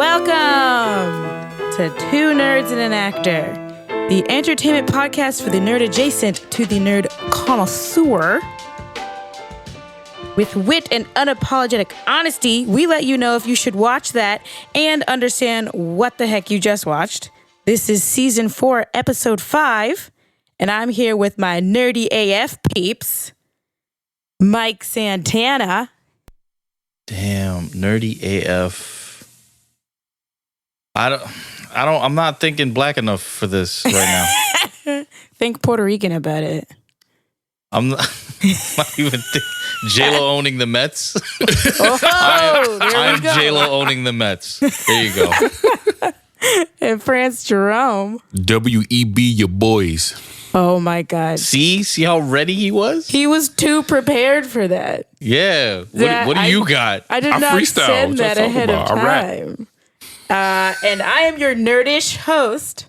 Welcome to 2Nerds and an Actor, the entertainment podcast for the nerd adjacent to the nerd connoisseur. With wit and unapologetic honesty, we let you know if you should watch that and understand what the heck you just watched. This is Season 4, Episode 5, and I'm here with my nerdy AF peeps, Mike Santana. Damn, nerdy AF. I'm not thinking black enough for this right now. Think Puerto Rican about it. I'm not even thinking. J-Lo owning the Mets. I'm J-Lo owning the Mets. There you go. And France Jerome. W.E.B. your boys. Oh my God. See how ready he was? He was too prepared for that. Yeah. What do you got? I did not send that ahead of time. And I am your nerdish host,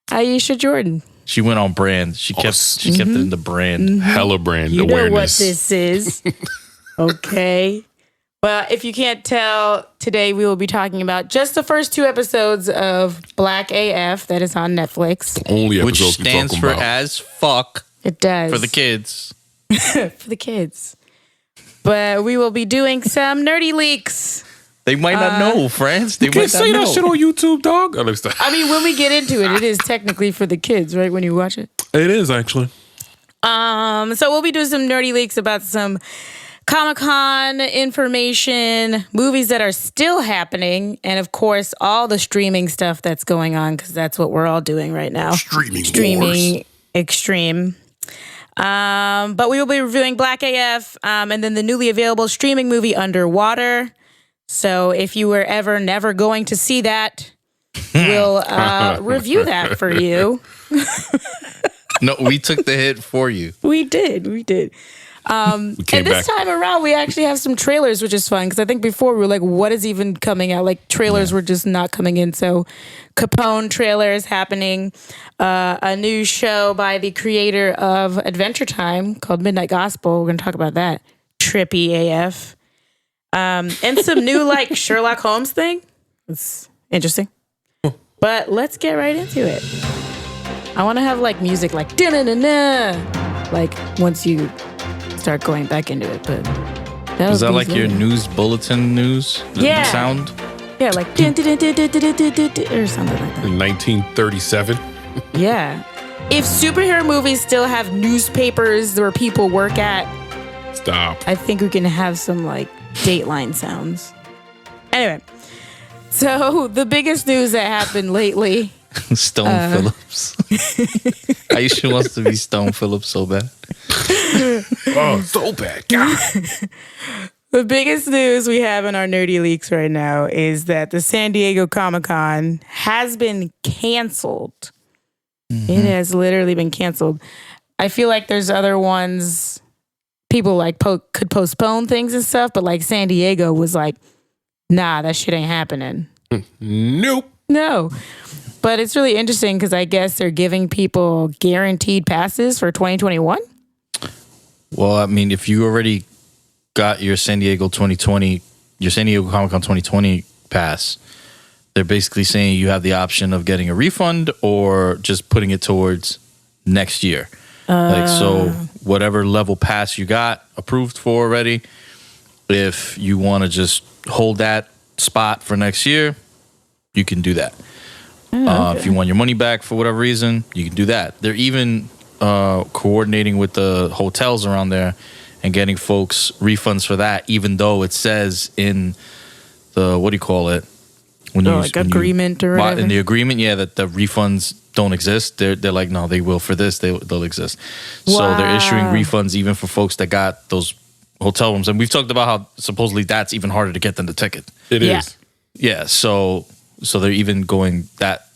Aisha Jordan. She went on brand. She kept it in the brand. Mm-hmm. Hella brand you awareness. You know what this is. Okay. Well, if you can't tell, today we will be talking about just the first 2 episodes of BlackAF that is on Netflix. The only episode which stands for as fuck. It does. For the kids. For the kids. But we will be doing some nerdy leaks. They might not know, friends. They You can't say that shit on YouTube, dog. I mean, when we get into it, it is technically for the kids, right? When you watch it. It is, actually. So we'll be doing some nerdy leaks about some Comic-Con information, movies that are still happening, and of course, all the streaming stuff that's going on, because that's what we're all doing right now. Streaming extreme. But we will be reviewing BlackAF, and then the newly available streaming movie Underwater. So if you were ever never going to see that, we'll review that for you. No, we took the hit for you. We did. And this time around, we actually have some trailers, which is fun, because I think before we were like, what is even coming out? Like, trailers were just not coming in. So Capone trailer is happening. A new show by the creator of Adventure Time called Midnight Gospel. We're going to talk about that. Trippy AF. And some new, like, Sherlock Holmes thing. It's interesting. But let's get right into it. I want to have, like, music like, da-na-na-na, like, once you start going back into it. But is that like your news bulletin news sound? Yeah, like, or something like that. In 1937. Yeah. If superhero movies still have newspapers where people work at, stop. I think we can have some, like, Dateline sounds. Anyway, so the biggest news that happened lately. Stone Phillips. Aisha wants to be Stone Phillips so bad. Oh, so bad. God. The biggest news we have in our nerdy leaks right now is that the San Diego Comic-Con has been canceled. Mm-hmm. It has literally been canceled. I feel like there's other ones people like could postpone things and stuff, but like San Diego was like, nah, that shit ain't happening. Nope. No. But it's really interesting because I guess they're giving people guaranteed passes for 2021. Well, I mean, if you already got your San Diego Comic-Con 2020 pass, they're basically saying you have the option of getting a refund or just putting it towards next year. Like, so whatever level pass you got approved for already, if you want to just hold that spot for next year, you can do that. Okay. If you want your money back for whatever reason, you can do that. They're even coordinating with the hotels around there and getting folks refunds for that, even though it says in the, what do you call it? Agreement or whatever. In the agreement, that the refunds don't exist. They're like, no, they will for this. They'll exist. Wow. So they're issuing refunds even for folks that got those hotel rooms. And we've talked about how supposedly that's even harder to get than the ticket. It is. Yeah. So they're even going that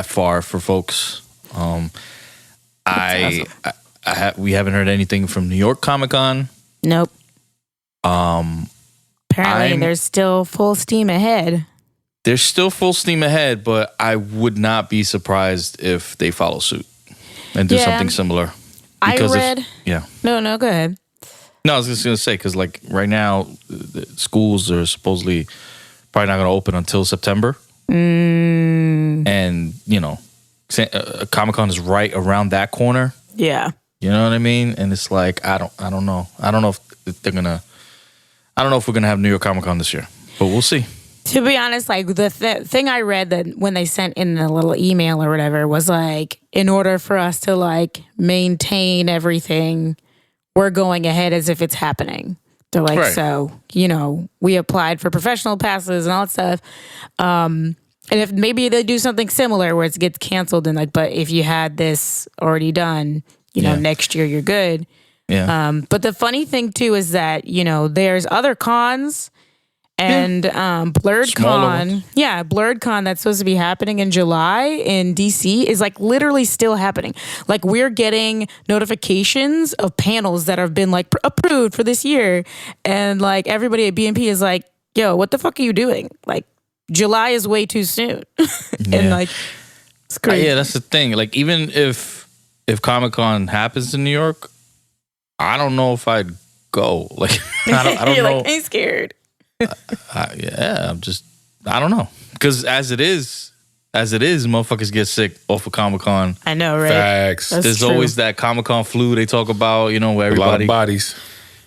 far for folks. We haven't heard anything from New York Comic-Con. Nope. Apparently, there's still full steam ahead. There's still full steam ahead, but I would not be surprised if they follow suit and do something similar. Because No, go ahead. No, I was just going to say, because like right now, the schools are supposedly probably not going to open until September And, Comic-Con is right around that corner. Yeah. You know what I mean? And it's like, I don't know. I don't know if we're going to have New York Comic-Con this year, but we'll see. To be honest, like the thing I read that when they sent in the little email or whatever was like, in order for us to like maintain everything, we're going ahead as if it's happening. They're like, right. So, we applied for professional passes and all that stuff. And if maybe they do something similar where it gets canceled and like, but if you had this already done, next year you're good. Yeah. But the funny thing too is that, there's other cons and Blurred Con. Yeah, Blurred Con that's supposed to be happening in July in DC is like literally still happening. Like we're getting notifications of panels that have been like approved for this year. And like everybody at BNP is like, yo, what the fuck are you doing? Like July is way too soon. And like it's crazy. Yeah, that's the thing. Like even if Comic-Con happens in New York, I don't know if I'd go. Like I don't You're know. like, ain't scared. I don't know. Because as it is, motherfuckers get sick off of Comic-Con. I know, right? Facts. There's true. always that Comic-Con flu they talk about, where A lot everybody. of bodies.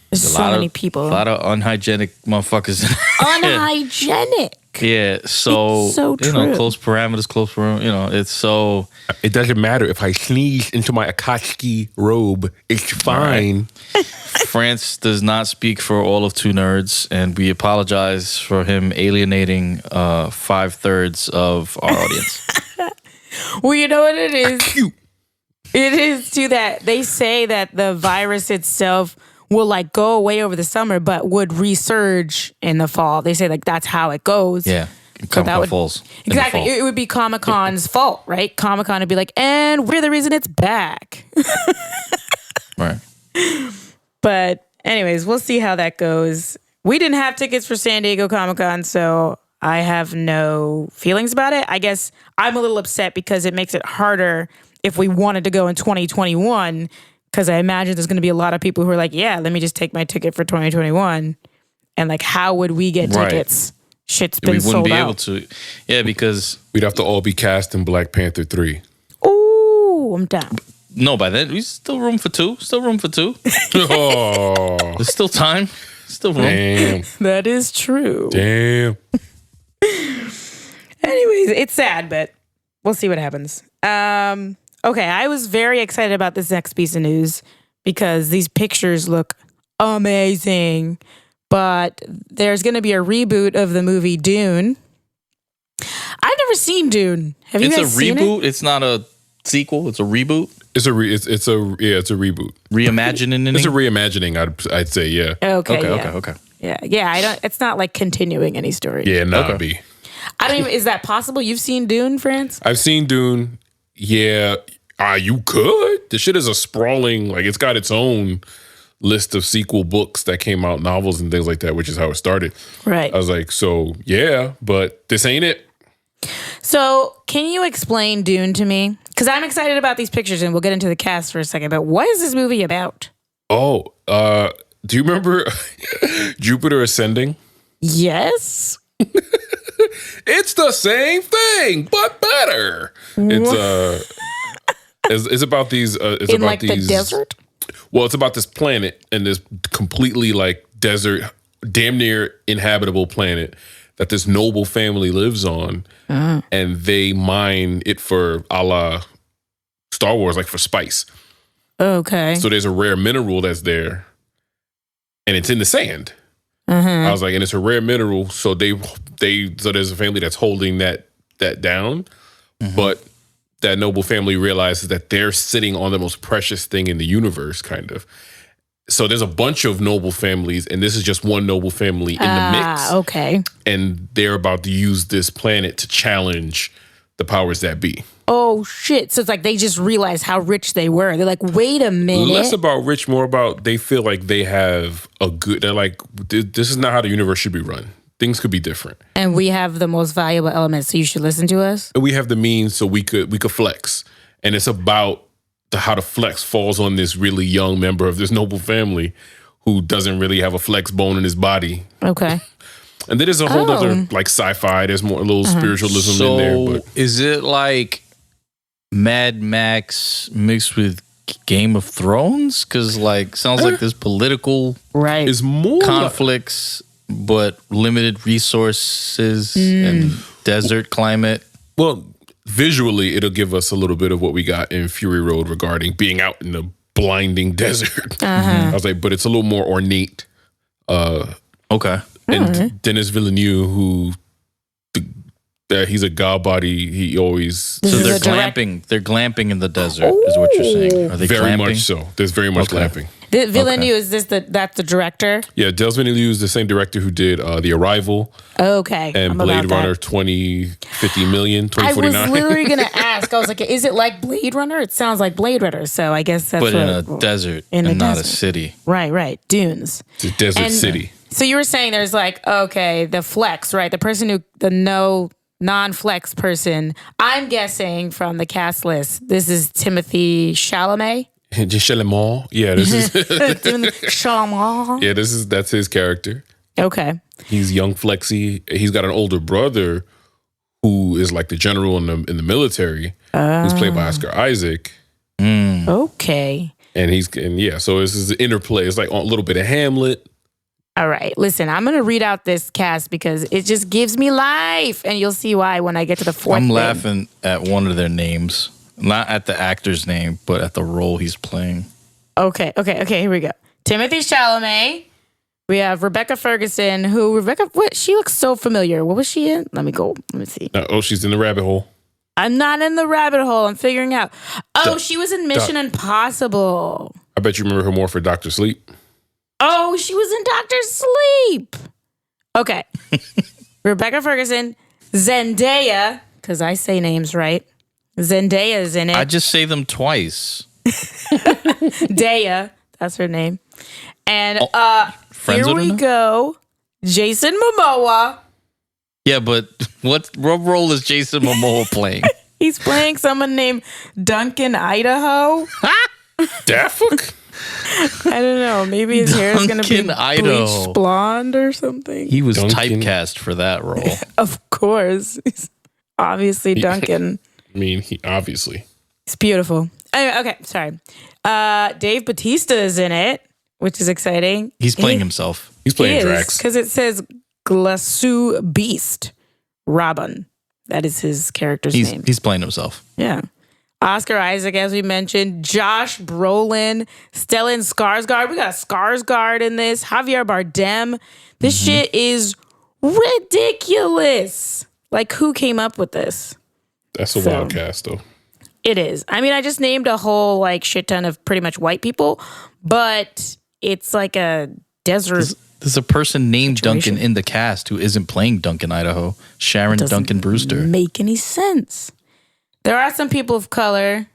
There's so many people. A lot of unhygienic motherfuckers. Unhygienic. Yeah, so, It's so true. close parameters, it's so. It doesn't matter if I sneeze into my Akatsuki robe. It's fine. France does not speak for all of 2Nerds, and we apologize for him alienating 5/3 of our audience. Well, you know what it is? Cute. It is too that they say that the virus itself will like go away over the summer, but would resurge in the fall. They say like that's how it goes. Yeah, Comic-Con falls. in the Exactly. fall. It would be Comic-Con's fault, right? Comic-Con would be like, and we're the reason it's back. Right. But anyways, we'll see how that goes. We didn't have tickets for San Diego Comic-Con, so I have no feelings about it. I guess I'm a little upset because it makes it harder if we wanted to go in 2021, because I imagine there's going to be a lot of people who are like, yeah, let me just take my ticket for 2021. And like, how would we get Right. tickets? Shit's been We sold wouldn't be out. able to. Yeah, because We'd have to all be cast in Black Panther 3. Ooh, I'm down. no, by then we still room for two. Oh, There's still time. Still room. damn. That is true. Damn. Anyways, it's sad, but we'll see what happens. Okay, I was very excited about this next piece of news because these pictures look amazing. But there's going to be a reboot of the movie Dune. I've never seen Dune. Have you It's a guys seen reboot. it? It's not a sequel. It's a reboot. It's a reboot. Reimagining. It's a reimagining. I'd say, yeah. Okay. Yeah. I don't. It's not like continuing any story. Yeah, nah, Okay. B. I don't even. Is that possible? You've seen Dune, France? I've seen Dune. Yeah, you could. The shit is a sprawling, like it's got its own list of sequel books that came out, novels and things like that, which is how it started. Right. I was like, so yeah, but this ain't it. So, can you explain Dune to me? Because I'm excited about these pictures, and we'll get into the cast for a second. But what is this movie about? Oh, do you remember Jupiter Ascending? Yes. It's the same thing, but better. It's about these. It's In about like these, the desert? Well, it's about this planet and this completely like desert, damn near inhabitable planet that this noble family lives on, and they mine it for a la Star Wars, like for spice. Okay. So there's a rare mineral that's there, and it's in the sand. I was like, and it's a rare mineral, so so there's a family that's holding that down, but that noble family realizes that they're sitting on the most precious thing in the universe, kind of. So there's a bunch of noble families, and this is just one noble family in the mix. Okay. And they're about to use this planet to challenge the powers that be. Oh, shit. So it's like they just realized how rich they were. They're like, wait a minute. Less about rich, more about they feel like they have they're like, this is not how the universe should be run. Things could be different. And we have the most valuable elements, so you should listen to us. And we have the means so we could flex. And it's about how the flex falls on this really young member of this noble family who doesn't really have a flex bone in his body. Okay. And then there's a whole other like sci-fi. There's more a little spiritualism in there. But is it like Mad Max mixed with Game of Thrones? Because like sounds like there's political It's more conflicts, but limited resources and desert climate. Well, visually, it'll give us a little bit of what we got in Fury Road regarding being out in the blinding desert. I was like, but it's a little more ornate. Okay. And Denis Villeneuve, who he's a god body. He always so they're glamping. They're glamping in the desert, is what you're saying. Are they very glamping? much so. There's very much glamping. Villeneuve, is this that's the director? Yeah, Denis Villeneuve is the same director who did The Arrival. Okay. And Blade Runner 2050 million, I 2049. was literally going to ask. I was like, is it like Blade Runner? It sounds like Blade Runner. So I guess that's but in a desert and not a city. Right. Dunes. It's a desert city. So you were saying there's like, okay, the flex, right? The person who, non-flex person. I'm guessing from the cast list, this is Timothy Chalamet. Chalamet. Yeah, this is Chalamet. Yeah, that's his character. Okay. He's young Flexi. He's got an older brother who is like the general in the military, who's played by Oscar Isaac. Okay. So this is the interplay. It's like a little bit of Hamlet. All right. Listen, I'm going to read out this cast because it just gives me life. And you'll see why when I get to the fourth I'm thing. laughing at one of their names. Not at the actor's name, but at the role he's playing. Okay, here we go. Timothy Chalamet. We have Rebecca Ferguson, she looks so familiar. What was she in? Let me see. She's in the rabbit hole. I'm not in the rabbit hole. I'm figuring out. She was in Mission Impossible. I bet you remember her more for Dr. Sleep. Oh, she was in Dr. Sleep. Okay. Rebecca Ferguson, Zendaya, because I say names right. Zendaya's in it. I just say them twice. Daya, that's her name. And here we go. Jason Momoa. Yeah, but what role is Jason Momoa playing? He's playing someone named Duncan Idaho. Daffuk? I don't know. Maybe his hair is going to be bleached blonde or something. He was typecast for that role. Of course. He's obviously Duncan. I mean, obviously. It's beautiful. Anyway, okay, sorry. Dave Bautista is in it, which is exciting. He's playing himself. He's playing Drax. Because it says Glasu Beast Robin. That is his character's name. He's playing himself. Yeah. Oscar Isaac, as we mentioned, Josh Brolin, Stellan Skarsgård. We got Skarsgård in this. Javier Bardem. This shit is ridiculous. Like, who came up with this? That's a wild cast, though. It is. I mean, I just named a whole like shit ton of pretty much white people, but it's like a desert. There's a person named situation. Duncan in the cast who isn't playing Duncan Idaho. Sharon Duncan Brewster. Make any sense? There are some people of color.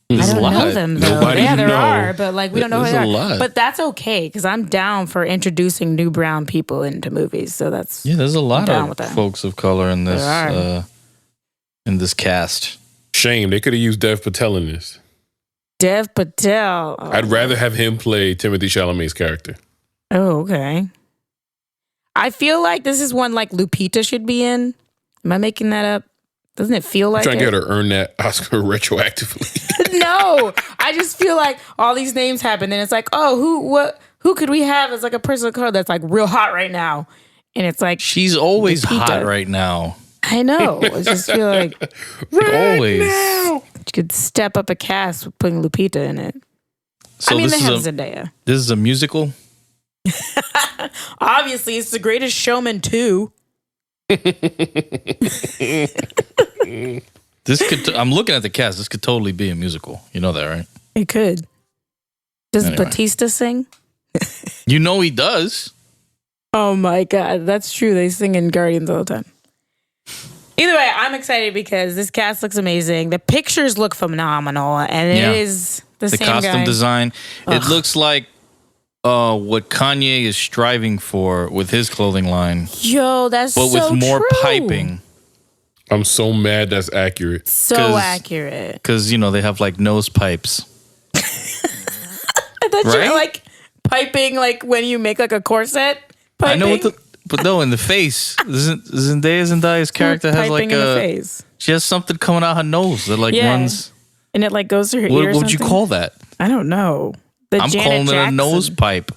There's I don't know them though. There are, but like we don't know who they are. But that's okay because I'm down for introducing new brown people into movies. So that's there's a lot of folks of color in this cast. Shame they could have used Dev Patel in this. Dev Patel. Oh. I'd rather have him play Timothy Chalamet's character. Oh, okay. I feel like this is one like Lupita should be in. Am I making that up? Doesn't it feel like trying to get her to earn that Oscar retroactively? No, I just feel like all these names happen, and it's like, oh, who could we have as like a person of color that's like real hot right now? And it's like she's always hot right now. I know. I just feel like always. Now. You could step up a cast with putting Lupita in it. So I mean, they have Zendaya. This is a musical? Obviously, it's The Greatest Showman 2. I'm looking at the cast. This could totally be a musical. You know that, right? It could. Does Batista sing? You know he does. Oh my God. That's true. They sing in Guardians all the time. Either way, I'm excited because this cast looks amazing. The pictures look phenomenal. And it is the same costume guy. design. Ugh. It looks like what Kanye is striving for with his clothing line. Yo, that's so true. But with more piping. I'm so mad that's accurate. So accurate. Because, they have like nose pipes. I thought you were like piping like when you make like a corset. Piping. I know But no, in the face. Zendaya's character has like in the face. She has something coming out her nose that like runs. And it like goes to her ear. What would you call that? I don't know. I'm calling it a nose pipe.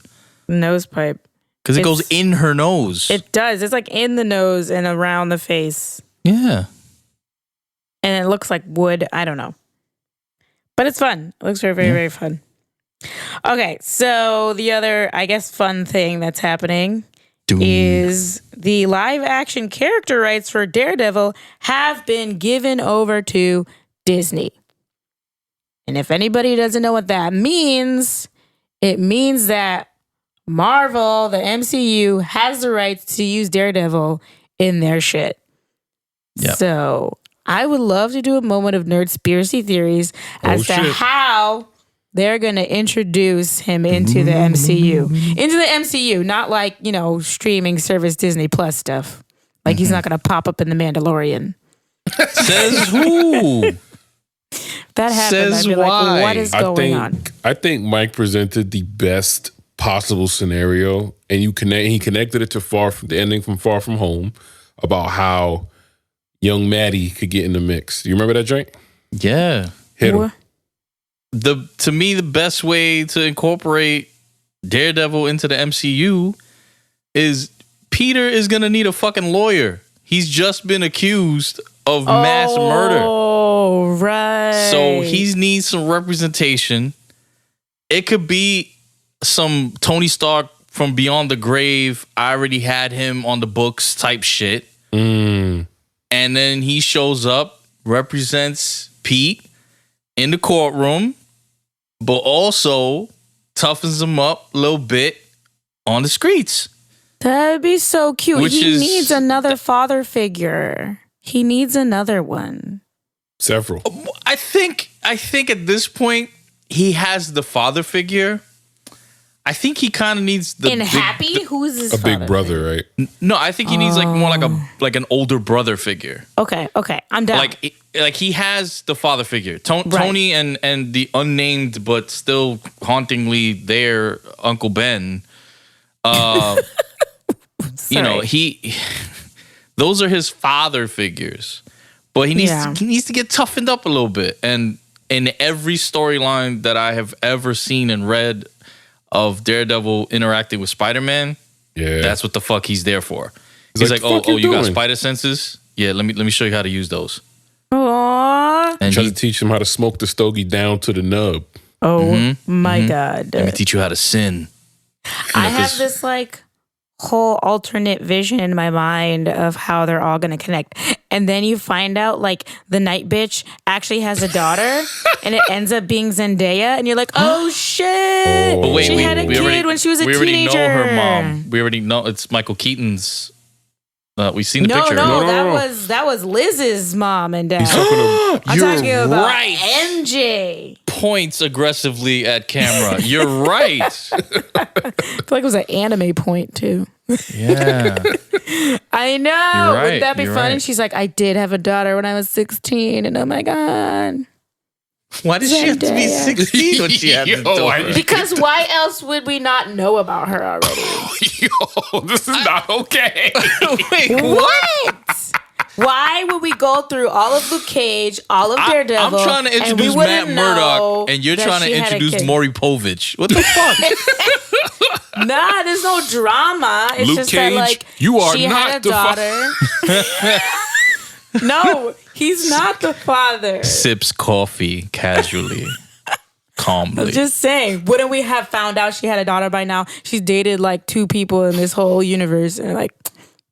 Nose pipe. Because it goes in her nose. It does. It's like in the nose and around the face. Yeah. And it looks like wood. I don't know. But it's fun. It looks very, very, very fun. Okay, so the other, I guess, fun thing that's happening is the live action character rights for Daredevil have been given over to Disney. And if anybody doesn't know what that means, it means that Marvel, the MCU, has the rights to use Daredevil in their shit. Yep. So I would love to do a moment of nerdspiracy theories as to how they're going to introduce him into the MCU. Into the MCU, not like, streaming service Disney Plus stuff. Like he's not going to pop up in The Mandalorian. Says who? That happened. I'd be like, what is going on? I think Mike presented the best possible scenario, and he connected it to the ending from Far From Home about how young Maddie could get in the mix. Do you remember that drink? Yeah. Hit him. To me, the best way to incorporate Daredevil into the MCU is Peter is going to need a fucking lawyer. He's just been accused of mass murder. Oh, right. So he needs some representation. It could be some Tony Stark from Beyond the Grave. I already had him on the books type shit. And then he shows up, represents Pete in the courtroom, but also toughens him up a little bit on the streets. That'd be so cute. He needs another father figure. He needs another one. Several. I think at this point he has the father figure. I think he kind of needs the Happy. Who's his father? Big brother, right? No, I think he needs like more like an older brother figure. Okay, I'm down. Like he has the father figure. Tony and the unnamed but still hauntingly there Uncle Ben. Those are his father figures. But he needs to get toughened up a little bit. And in every storyline that I have ever seen and read of Daredevil interacting with Spider-Man, that's what the fuck he's there for. He's like, you got spider senses? Yeah, let me show you how to use those. Aww. And try to teach him how to smoke the stogie down to the nub. Oh my God. Let me teach you how to sin. I have this like whole alternate vision in my mind of how they're all going to connect. And then you find out like the night bitch actually has a daughter and it ends up being Zendaya. And you're like, oh shit. But wait, she had a kid when she was a teenager. We already know her mom. We already know it's Michael Keaton's. We've seen the picture. No, that was Liz's mom and dad. I'm talking about MJ. Points aggressively at camera. You're right. I feel like it was an anime point too. Yeah. I know. Right. Wouldn't that be fun? Right. And she's like, I did have a daughter when I was 16, and oh my God. Why did she have to be 16 when she had the daughter? Because why else would we not know about her already? This is not okay. Wait, what? Why would we go through all of Luke Cage, all of Daredevil? I'm trying to introduce Matt Murdock, and you're trying to introduce Maury Povich. What the fuck? Nah, there's no drama. It's Luke just Cage, that, like, you are she not had a daughter. No, he's not the father. Sips coffee casually, calmly. I'm just saying, wouldn't we have found out she had a daughter by now? She's dated like 2 people in this whole universe, and like,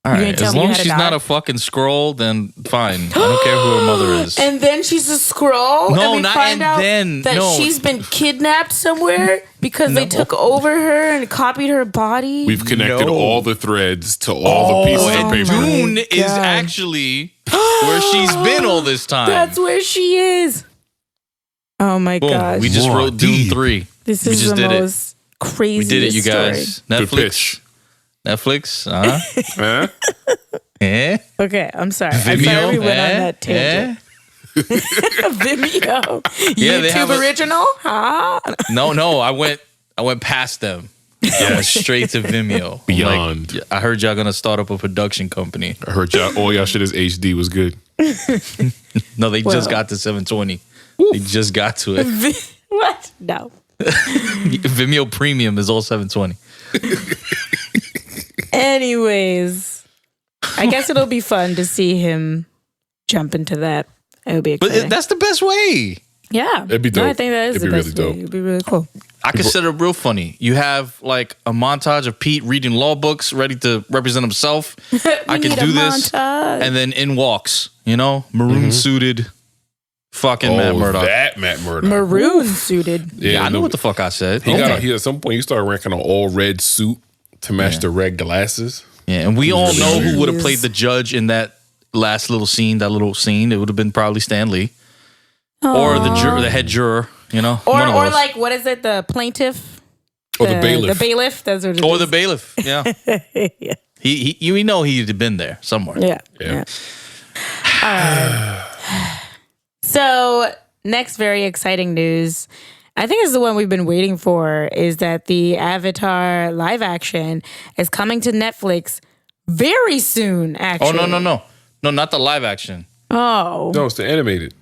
all right, as long as she's not a fucking Skrull, then fine. I don't care who her mother is. And then she's a Skrull? No, and we not find out then. that she's been kidnapped somewhere because they took over her and copied her body? We've connected all the threads to all the pieces of paper. Dune is actually where she's been all this time. That's where she is. Oh my gosh. We just wrote Dune 3. This is the most crazy. We did it, you guys. Story. Netflix, huh? Okay, I'm sorry. Vimeo, I'm sorry we went on that tangent. Vimeo. Yeah, YouTube original? Huh? No, I went past them. Yeah, straight to Vimeo. Beyond. Like, I heard y'all gonna start up a production company. I heard all y'all shit is HD was good. No, they just got to 720. They just got to it. What? No. Vimeo Premium is all 720. Anyways, I guess it'll be fun to see him jump into that. It would be exciting. But that's the best way. Yeah. It'd be dope. No, I think that is It'd the be best really way. dope. It'd be really cool. I consider it real funny. You have like a montage of Pete reading law books, ready to represent himself. I can do this. Montage. And then in walks, maroon suited fucking Matt Murdock. That Matt Murdock. Maroon suited. Yeah, I know what the fuck I said. He at some point, you started ranking an all red suit to match the red glasses. Yeah, and we all know who would have played the judge in that last little scene, It would have been probably Stan Lee. Or the head juror, Or like, what is it? The plaintiff? Or the bailiff. The bailiff. That's what it is. Or the bailiff, yeah. Yeah. We know he'd have been there somewhere. Yeah. So, next very exciting news. I think this is the one we've been waiting for, is that the Avatar live action is coming to Netflix very soon, actually. Oh, no. No, not the live action. Oh. No, it's the animated.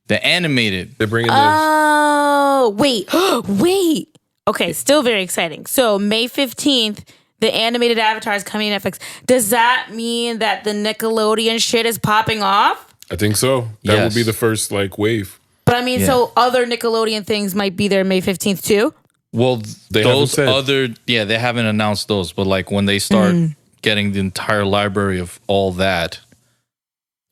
The animated. They're bringing this. Oh, wait. Wait. Okay, still very exciting. So, May 15th, the animated Avatar is coming to Netflix. Does that mean that the Nickelodeon shit is popping off? I think so. That would be the first wave. But I mean, so other Nickelodeon things might be there May 15th too? Well, they haven't announced those, but like when they start getting the entire library of all that,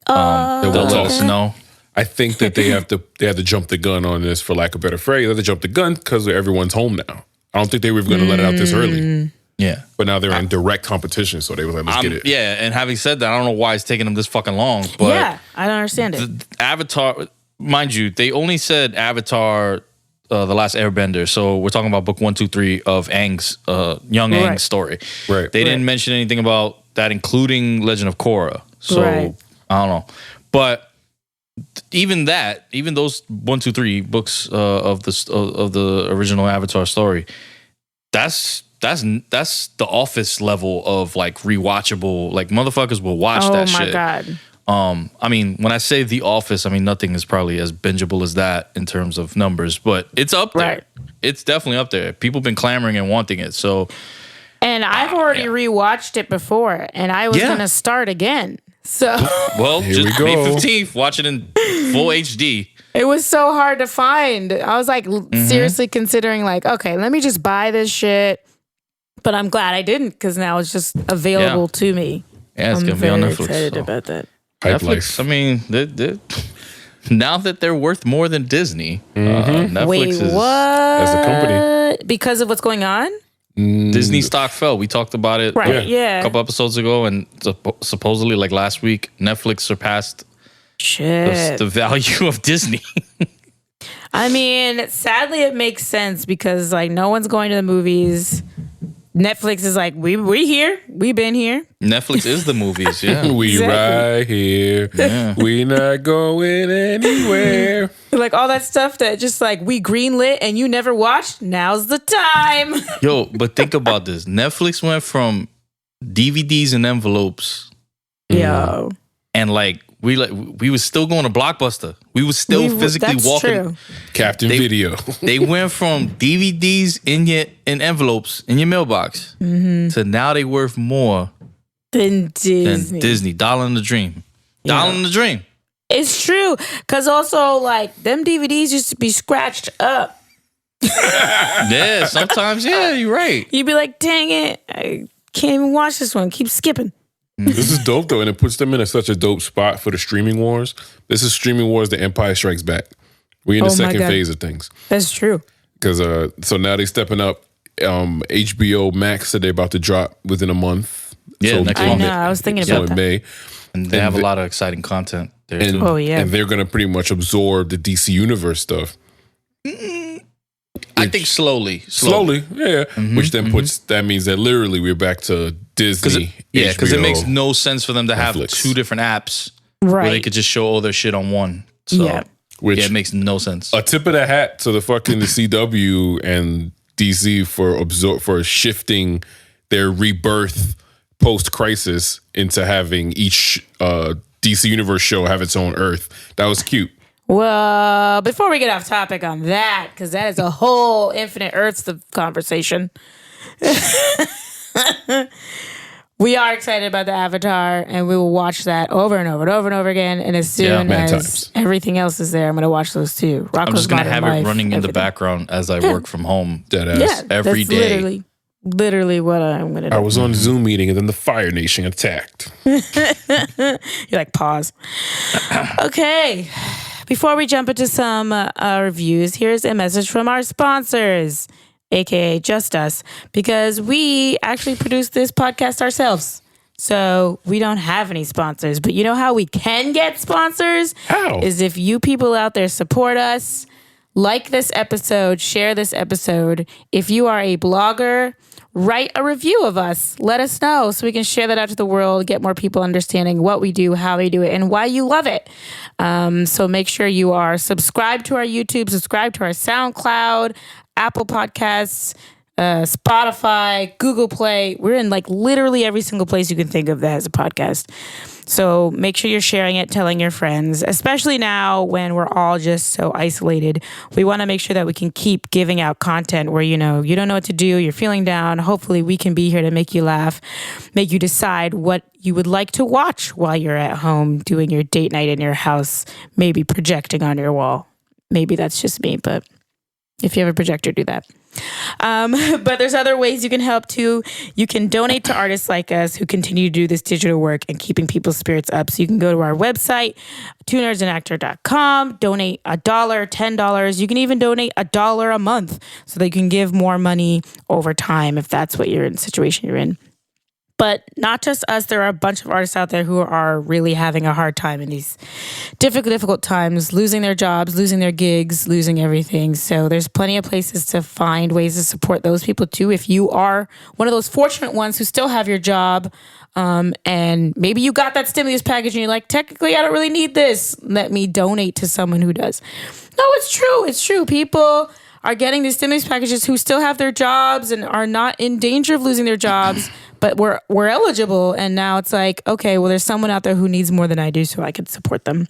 they'll let us know. I think that they have to jump the gun on this, for lack of a better phrase. They have to jump the gun because everyone's home now. I don't think they were going to let it out this early. Yeah. But now they're in direct competition, so they were like, let's get it. Yeah, and having said that, I don't know why it's taking them this fucking long. But yeah, I don't understand it. The Avatar, mind you, they only said Avatar, The Last Airbender. So we're talking about book 1, 2, 3 of Aang's, young Aang's story. Right. They didn't mention anything about that, including Legend of Korra. So I don't know. But even those 1, 2, 3 books of the original Avatar story, that's the Office level of like rewatchable. Like motherfuckers will watch that shit. Oh my god. I mean, when I say The Office, I mean nothing is probably as bingeable as that in terms of numbers, but it's up there. Right. It's definitely up there. People been clamoring and wanting it. So, and I've already rewatched it before, and I was gonna start again. So, well, just May 15th, watch it in full HD. It was so hard to find. I was like seriously considering like, okay, let me just buy this shit. But I'm glad I didn't, because now it's just available to me. Yeah, it's going to be on Netflix. I'm very excited about that. Netflix, I mean, now that they're worth more than Disney, Netflix Wait, is... what? As a company. Because of what's going on? Disney stock fell. We talked about it a couple episodes ago, and supposedly, like last week, Netflix surpassed the value of Disney. I mean, sadly, it makes sense because like no one's going to the movies. Netflix is like, we here. We been here. Netflix is the movies, yeah. We right here. Yeah. We not going anywhere. Like all that stuff that just like we greenlit and you never watched. Now's the time. Yo, but think about this. Netflix went from DVDs and envelopes. Yo. And like we was still going to Blockbuster. We was still physically walking. True. Captain Video. They went from DVDs in envelopes in your mailbox to now they worth more than Disney. Dollar in the Dream. Dollar in the Dream. It's true. Because also, like, them DVDs used to be scratched up. Yeah, sometimes, yeah, you're right. You'd be like, dang it, I can't even watch this one. Keep skipping. This is dope, though, and it puts them in such a dope spot for the streaming wars. This is streaming wars, The Empire Strikes Back. We're in the second phase of things. That's true. Because so now they're stepping up. HBO Max said they're about to drop within a month. Yeah, so next month. I know, I was thinking about that. In May. And they have a lot of exciting content there, too. Oh, yeah. And they're going to pretty much absorb the DC Universe stuff. I think slowly, yeah. Which then that means that literally we're back to Disney. Because it makes no sense for them to have two different apps where they could just show all their shit on one. So, Which it makes no sense. A tip of the hat to the CW and DC for shifting their rebirth post-crisis into having each DC Universe show have its own Earth. That was cute. Well, before we get off topic on that, because that is a whole Infinite Earths conversation, we are excited about the Avatar, and we will watch that over and over and over and over again. And as soon as everything else is there, I'm going to watch those too. I'm just going to have it running in the background as I work from home. Every day. Literally what I'm going to do. I was on a Zoom meeting and then the Fire Nation attacked. You're like, pause. Okay. Before we jump into some reviews, here's a message from our sponsors, aka Just Us, because we actually produce this podcast ourselves. So we don't have any sponsors. But you know how we can get sponsors? How? Is if you people out there support us, like this episode, share this episode. If you are a blogger, write a review of us. Let us know so we can share that out to the world, get more people understanding what we do, how we do it, and why you love it. So make sure you are subscribed to our YouTube, subscribe to our SoundCloud, Apple Podcasts, Spotify, Google Play. We're in like literally every single place you can think of that has a podcast. So make sure you're sharing it, telling your friends, especially now when we're all just so isolated. We want to make sure that we can keep giving out content where, you know, you don't know what to do, you're feeling down. Hopefully we can be here to make you laugh, make you decide what you would like to watch while you're at home doing your date night in your house, maybe projecting on your wall. Maybe that's just me, but if you have a projector, do that. But there's other ways you can help too. You can donate to artists like us who continue to do this digital work and keeping people's spirits up. So you can go to our website, 2nerdsandactor.com, donate $1, $10. You can even donate $1 a month so that you can give more money over time if that's what you're in the situation you're in. But not just us, there are a bunch of artists out there who are really having a hard time in these difficult times, losing their jobs, losing their gigs, losing everything. So there's plenty of places to find ways to support those people too. If you are one of those fortunate ones who still have your job, and maybe you got that stimulus package and you're like, technically, I don't really need this. Let me donate to someone who does. No, it's true. It's true. People are getting these stimulus packages who still have their jobs and are not in danger of losing their jobs, but we're eligible. And now it's like, okay, well, there's someone out there who needs more than I do, so I could support them.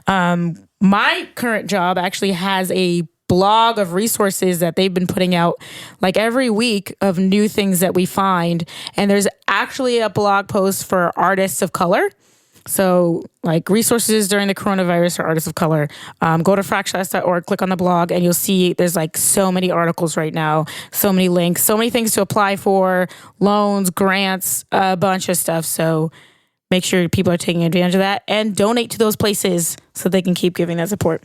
My current job actually has a blog of resources that they've been putting out like every week of new things that we find. And there's actually a blog post for artists of color. So like resources during the coronavirus for artists of color, go to fractionless.org, click on the blog, and you'll see there's like so many articles right now, so many links, so many things to apply for, loans, grants, a bunch of stuff. So make sure people are taking advantage of that and donate to those places so they can keep giving that support.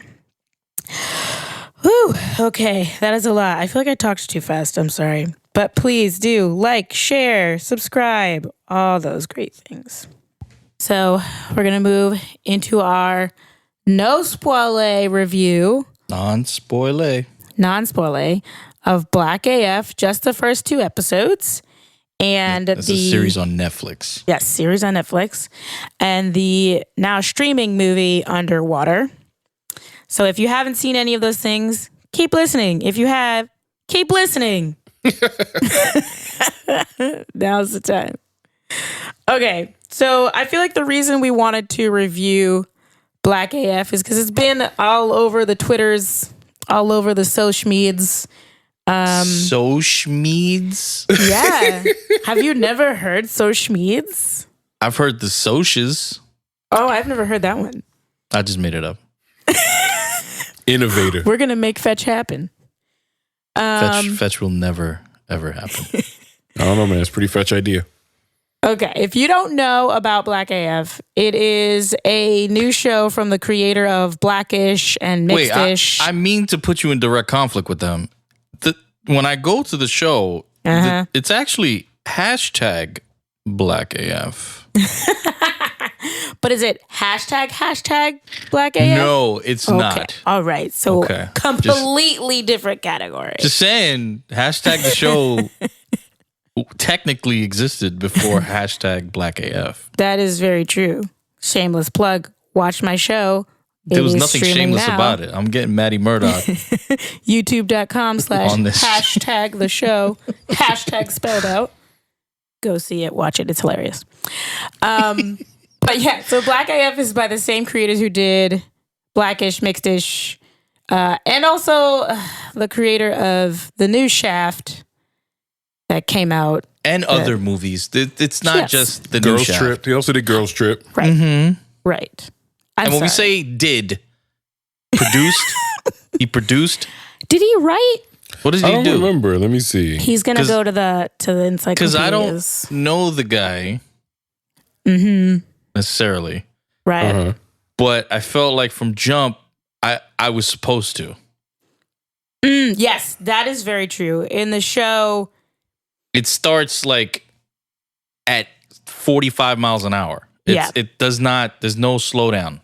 Whew, okay, that is a lot. I feel like I talked too fast. I'm sorry. But please do like, share, subscribe, all those great things. So we're going to move into our no Spoilae review. Non-Spoilae of BlackAF, just the first 2 episodes. And it's a series on Netflix. Yes, series on Netflix. And the now streaming movie Underwater. So if you haven't seen any of those things, keep listening. If you have, keep listening. Now's the time. Okay, so I feel like the reason we wanted to review BlackAF is because it's been all over the Twitters, all over the social medias. Socials? Yeah. Have you never heard social medias? I've heard the socials. Oh, I've never heard that one. I just made it up. Innovator. We're going to make fetch happen. Fetch will never, ever happen. I don't know, man. It's a pretty fetch idea. Okay, if you don't know about BlackAF, it is a new show from the creator of Blackish and Mixedish. Wait, I mean to put you in direct conflict with them. When I go to the show, it's actually hashtag BlackAF. But is it hashtag BlackAF? No, it's not. All right, so completely different category. Just saying, hashtag the show technically existed before hashtag BlackAF. That is very true. Shameless plug. Watch my show, There was nothing shameless about it. I'm getting Maddie Murdoch. YouTube.com/hashtag the show. Hashtag spelled out. Go see it. Watch it. It's hilarious. But yeah, so BlackAF is by the same creators who did Blackish, Mixedish, and also the creator of the new Shaft that came out. And other movies. It's not just the new Girls Shaft. Trip. He also did Girls Trip. Right. Mm-hmm. Right. And when we say did, produced, he produced. Did he write? What does he do? I don't remember. Let me see. He's going to go to the encyclopedias. Because I don't know the guy necessarily. Right. Uh-huh. But I felt like from jump, I was supposed to. Yes, that is very true. In the show, it starts like at 45 miles an hour. It does not, there's no slowdown.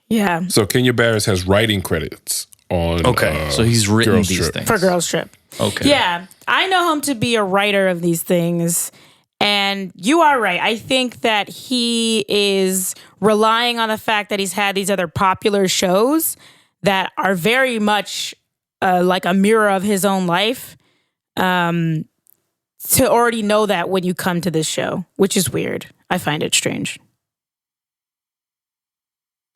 Yeah. So Kenya Barris has writing credits on. Okay. So he's written Girls these Trip. things. For Girls Trip. Okay. Yeah. I know him to be a writer of these things. And you are right. I think that he is relying on the fact that he's had these other popular shows that are very much like a mirror of his own life. To already know that when you come to this show, which is weird. I find it strange.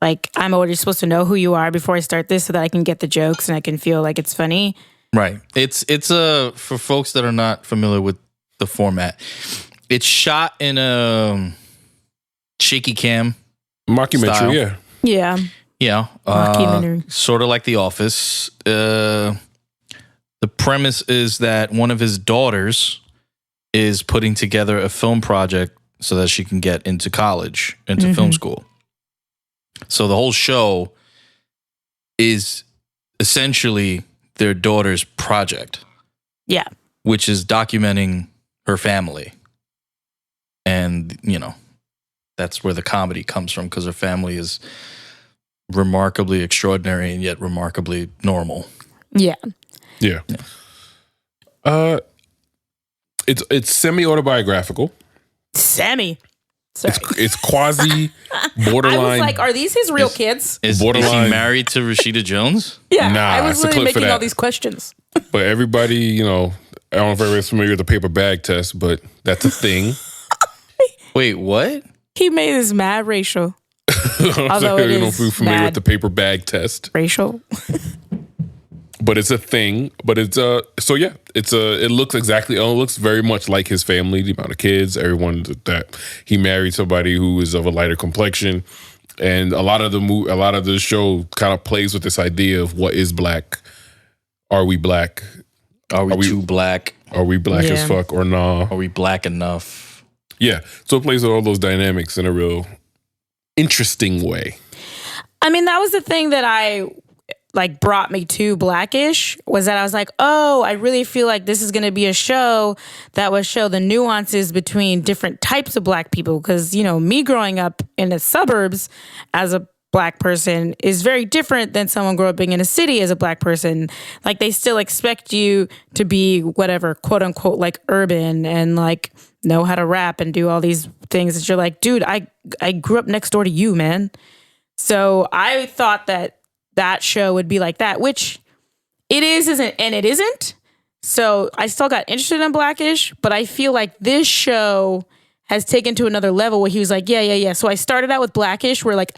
Like, I'm already supposed to know who you are before I start this so that I can get the jokes and I can feel like it's funny. Right. It's for folks that are not familiar with the format. It's shot in a shaky cam Mockumentary, style. Yeah. Yeah. Mockumentary. Sort of like The Office. The premise is that one of his daughters is putting together a film project so that she can get into college, into film school. So the whole show is essentially their daughter's project. Yeah. Which is documenting her family. And, that's where the comedy comes from because her family is remarkably extraordinary and yet remarkably normal. Yeah. Yeah. It's semi-autobiographical. Sorry. It's quasi borderline. I was like, are these his real kids? Is he married to Rashida Jones? Yeah. Nah, I was it's a literally clip for making all that. these questions. But everybody, I don't know if everybody's familiar with the paper bag test, but that's a thing. Wait, what? He made this mad racial. Although I don't know if you're familiar with the paper bag test. Racial. But it's a thing. But it looks very much like his family, the amount of kids, everyone that he married somebody who is of a lighter complexion. And a lot of the show kind of plays with this idea of what is black. Are we black? Are we too black? Are we black as fuck or nah? Are we black enough? Yeah. So it plays with all those dynamics in a real interesting way. I mean, that was the thing that brought me to Blackish, was that I was like, oh, I really feel like this is going to be a show that will show the nuances between different types of black people. Because, me growing up in the suburbs as a black person is very different than someone growing up in a city as a black person. Like, they still expect you to be whatever, quote unquote, like urban and like know how to rap and do all these things that you're like, dude, I grew up next door to you, man. So I thought that show would be like that, which it isn't, and it isn't. So I still got interested in Blackish, but I feel like this show has taken to another level where he was like, yeah. So I started out with Blackish, where like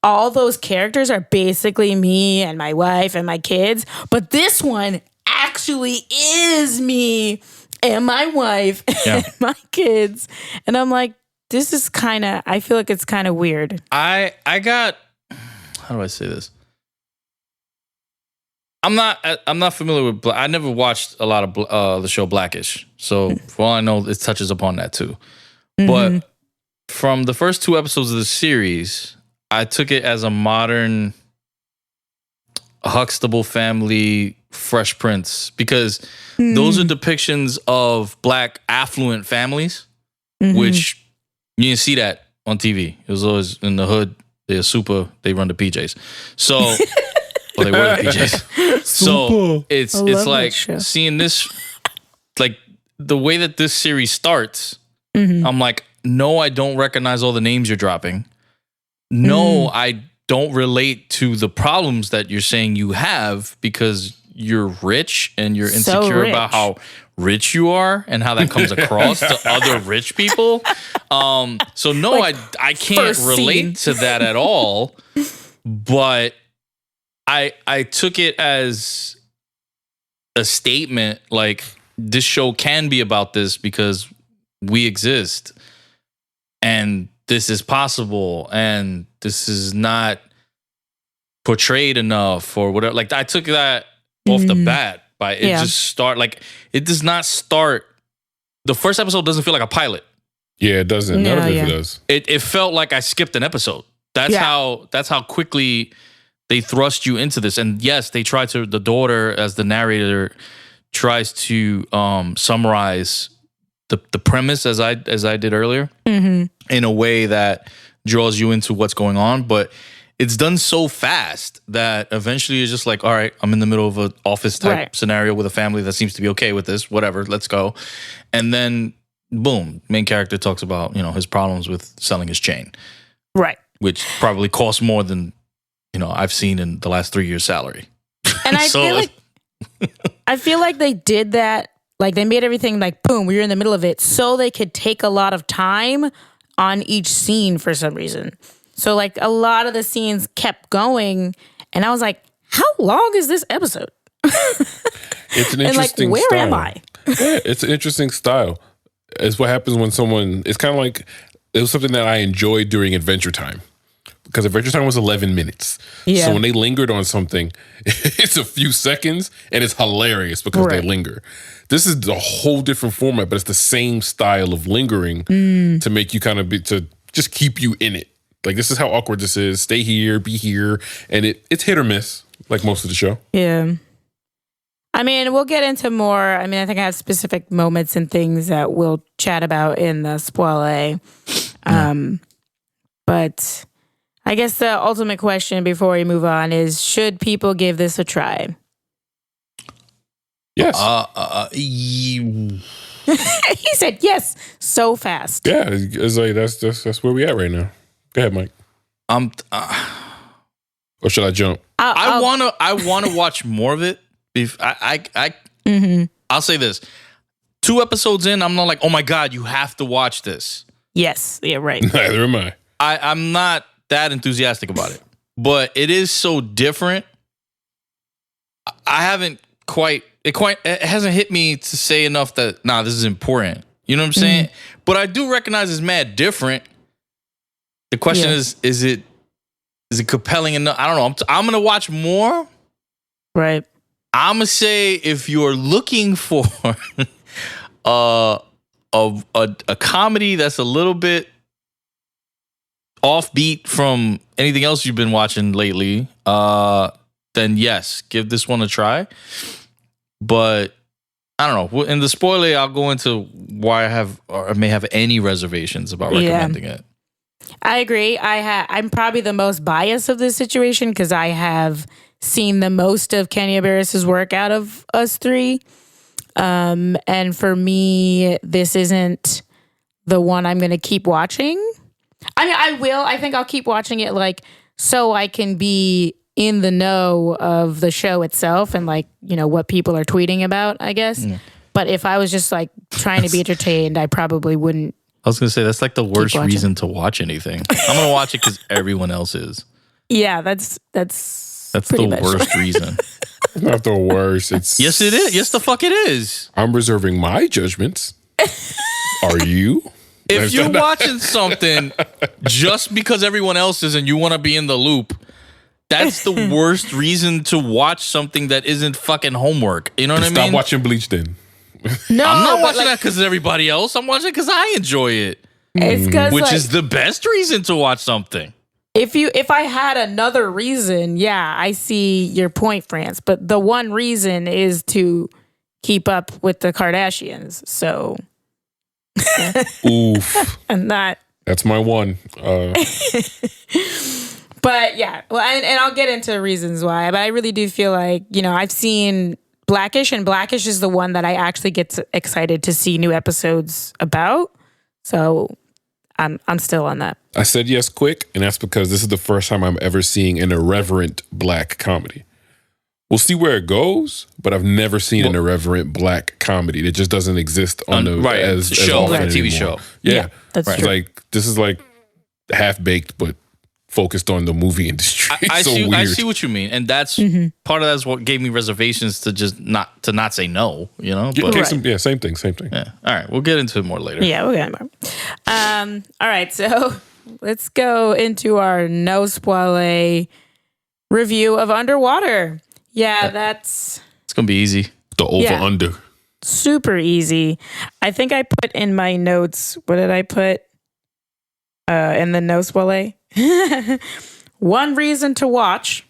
all those characters are basically me and my wife and my kids, but this one actually is me and my wife and my kids. And I'm like, this is I feel like it's kind of weird. I got, how do I say this? I'm not familiar with I never watched a lot of the show Blackish. So for all I know, it touches upon that too. But from the first 2 episodes of the series, I took it as a modern Huxtable family Fresh Prince, because those are depictions of black affluent families, which you didn't see that on TV. It was always in the hood. They're super. They run the PJs. So, well, they were the PJs. So it's like seeing this, like the way that this series starts. I'm like, no, I don't recognize all the names you're dropping. No, I don't relate to the problems that you're saying you have because you're rich and you're insecure about how rich you are and how that comes across to other rich people. So no, like, I can't relate to that at all. But I took it as a statement, like this show can be about this because we exist and this is possible and this is not portrayed enough or whatever. Like I took that off the bat by it just start like it does not start. The first episode doesn't feel like a pilot. Yeah, it doesn't. None of it does. It felt like I skipped an episode. That's how quickly they thrust you into this. And yes, they try to, the daughter as the narrator tries to summarize the premise as I did earlier in a way that draws you into what's going on. But it's done so fast that eventually you're just like, all right, I'm in the middle of an office type scenario with a family that seems to be okay with this, whatever, let's go. And then boom, main character talks about, his problems with selling his chain. Right. Which probably costs more than, I've seen in the last 3 years' salary. And I feel like they did that. Like they made everything like, boom, we were in the middle of it so they could take a lot of time on each scene for some reason. So like a lot of the scenes kept going and I was like, how long is this episode? It's an interesting and like, where style. am I? Yeah, it's an interesting style. It's what happens when someone, it's kind of like, it was something that I enjoyed during Adventure Time. Because Adventure Time was 11 minutes. Yeah. So when they lingered on something, it's a few seconds and it's hilarious because they linger. This is a whole different format, but it's the same style of lingering to make you kind of to just keep you in it. Like, this is how awkward this is. Stay here, be here. And it's hit or miss, like most of the show. Yeah. I mean, we'll get into more. I mean, I think I have specific moments and things that we'll chat about in the Spoilae. But I guess the ultimate question before we move on is, should people give this a try? Yes. He said yes so fast. Yeah, it's like that's where we at right now. Go ahead, Mike. Or should I jump? I wanna watch more of it. I'll say this: 2 episodes in, I'm not like, oh my god, you have to watch this. Yes. Yeah. Right. Neither am I. I'm not that enthusiastic about it, but it is so different. I haven't it hasn't hit me to say enough that this is important. You know what I'm saying? But I do recognize it's mad different. The question is it compelling enough? I don't know. I'm gonna watch more. Right. I'm gonna say if you're looking for a comedy that's a little bit offbeat from anything else you've been watching lately, then yes, give this one a try. But I don't know. In the Spoilae, I'll go into why I may have any reservations about recommending it. I agree. I'm probably the most biased of this situation because I have seen the most of Kenya Barris's work out of us three. And for me, this isn't the one I'm going to keep watching. I mean, I will. I think I'll keep watching it like so I can be in the know of the show itself and like, what people are tweeting about, I guess. Yeah. But if I was just like trying to be entertained, I probably wouldn't. I was going to say, that's like the worst reason to watch anything. I'm going to watch it because everyone else is. Yeah, that's the worst reason. It's not the worst. Yes, it is. Yes, the fuck it is. I'm reserving my judgments. Are you? If you're watching something just because everyone else is and you want to be in the loop, that's the worst reason to watch something that isn't fucking homework. You know what I mean? Stop watching Bleach then. No, I'm not watching that because of everybody else. I'm watching it because I enjoy it. It's which is the best reason to watch something. If I had another reason, I see your point, France. But the one reason is to keep up with the Kardashians. So, oof, and that's my one. But yeah, well, and I'll get into reasons why. But I really do feel like I've seen Blackish, and Blackish is the one that I actually get excited to see new episodes about. So I'm still on that. I said yes quick, and that's because this is the first time I'm ever seeing an irreverent black comedy. We'll see where it goes, but I've never seen an irreverent black comedy. It just doesn't exist on the as show, often TV anymore. show. Yeah, that's right. true. Like this is like half baked, but focused on the movie industry. I so see. weird. I see what you mean, and that's part of that's what gave me reservations to just not say no. You know. Yeah, But, okay, same thing. yeah. All right, we'll get into it more later. Yeah, we'll get into more. All right, so let's go into our no spoiler review of Underwater. Yeah, that's It's gonna be easy. The over under. super easy. I think I put in my notes. What did I put in the no spoiler? One reason to watch,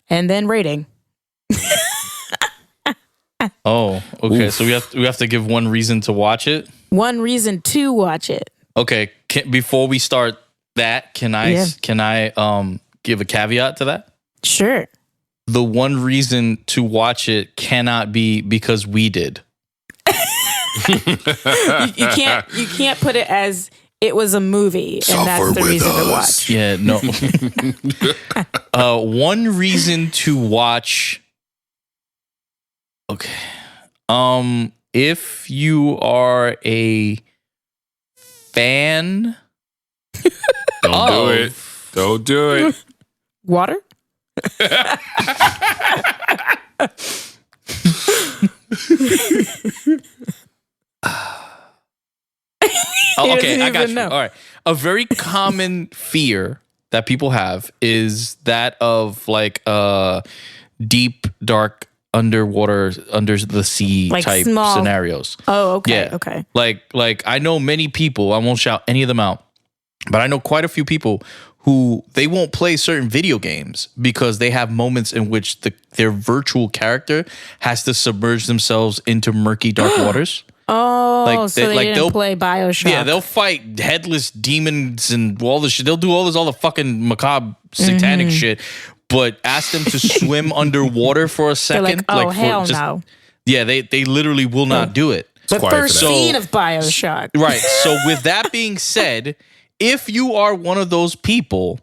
and then rating. Oh, okay. So we have to give one reason to watch it. One reason to watch it. Okay. Before we start that, can I give a caveat to that? Sure. The one reason to watch it cannot be because we did. You can't put it as it was a movie and that's the reason to watch. Yeah, no. One reason to watch. Okay. If you are a fan Don't do it. Water? Okay, I got you. All right. A very common fear that people have is that of like deep, dark, underwater, under the sea Like type small scenarios. Oh, okay. Yeah. Okay. Like I know many people, I won't shout any of them out, but I know quite a few people who they won't play certain video games because they have moments in which their virtual character has to submerge themselves into murky, dark waters. Oh, Like, so they didn't play BioShock. Yeah, they'll fight headless demons and all the shit. They'll do all the fucking macabre satanic shit. But ask them to swim underwater for a second. They're like, hell no. Yeah, they literally will not do it. The first for that. scene of BioShock. Right. So with that being said, if you are one of those people,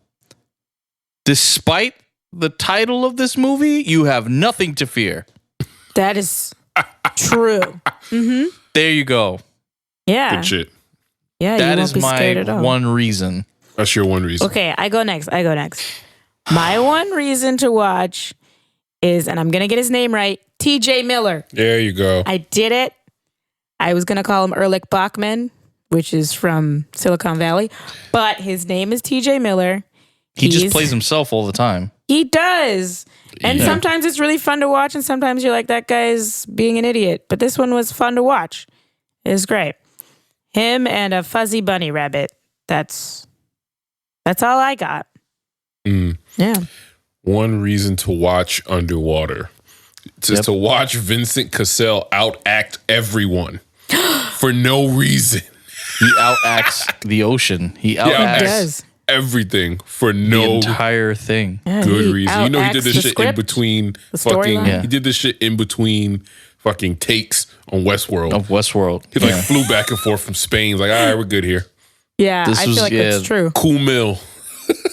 despite the title of this movie, you have nothing to fear. That is true. There you go. Yeah. Good shit. Yeah, That you is won't be scared at my all. one reason. That's your one reason. Okay, I go next. My one reason to watch is, and I'm going to get his name right, TJ Miller. There you go. I did it. I was going to call him Erlich Bachman, which is from Silicon Valley, but his name is TJ Miller. He just plays himself all the time. He does. And Yeah. sometimes it's really fun to watch, and sometimes you're like, that guy's being an idiot. But this one was fun to watch. It was great. Him and a fuzzy bunny rabbit. That's all I got. Yeah. One reason to watch Underwater. Just to watch Vincent Cassell outact everyone for no reason. He outacts the ocean. He outacts does. Everything for the no entire thing. Yeah, good he reason. You know he did outacts this the shit in script, between the fucking storyline. Yeah. he did this shit in between fucking takes on Westworld. Of Westworld. He like flew back and forth from Spain. He's like, all right, we're good here. Yeah, This I was- feel like that's true. Cool mill.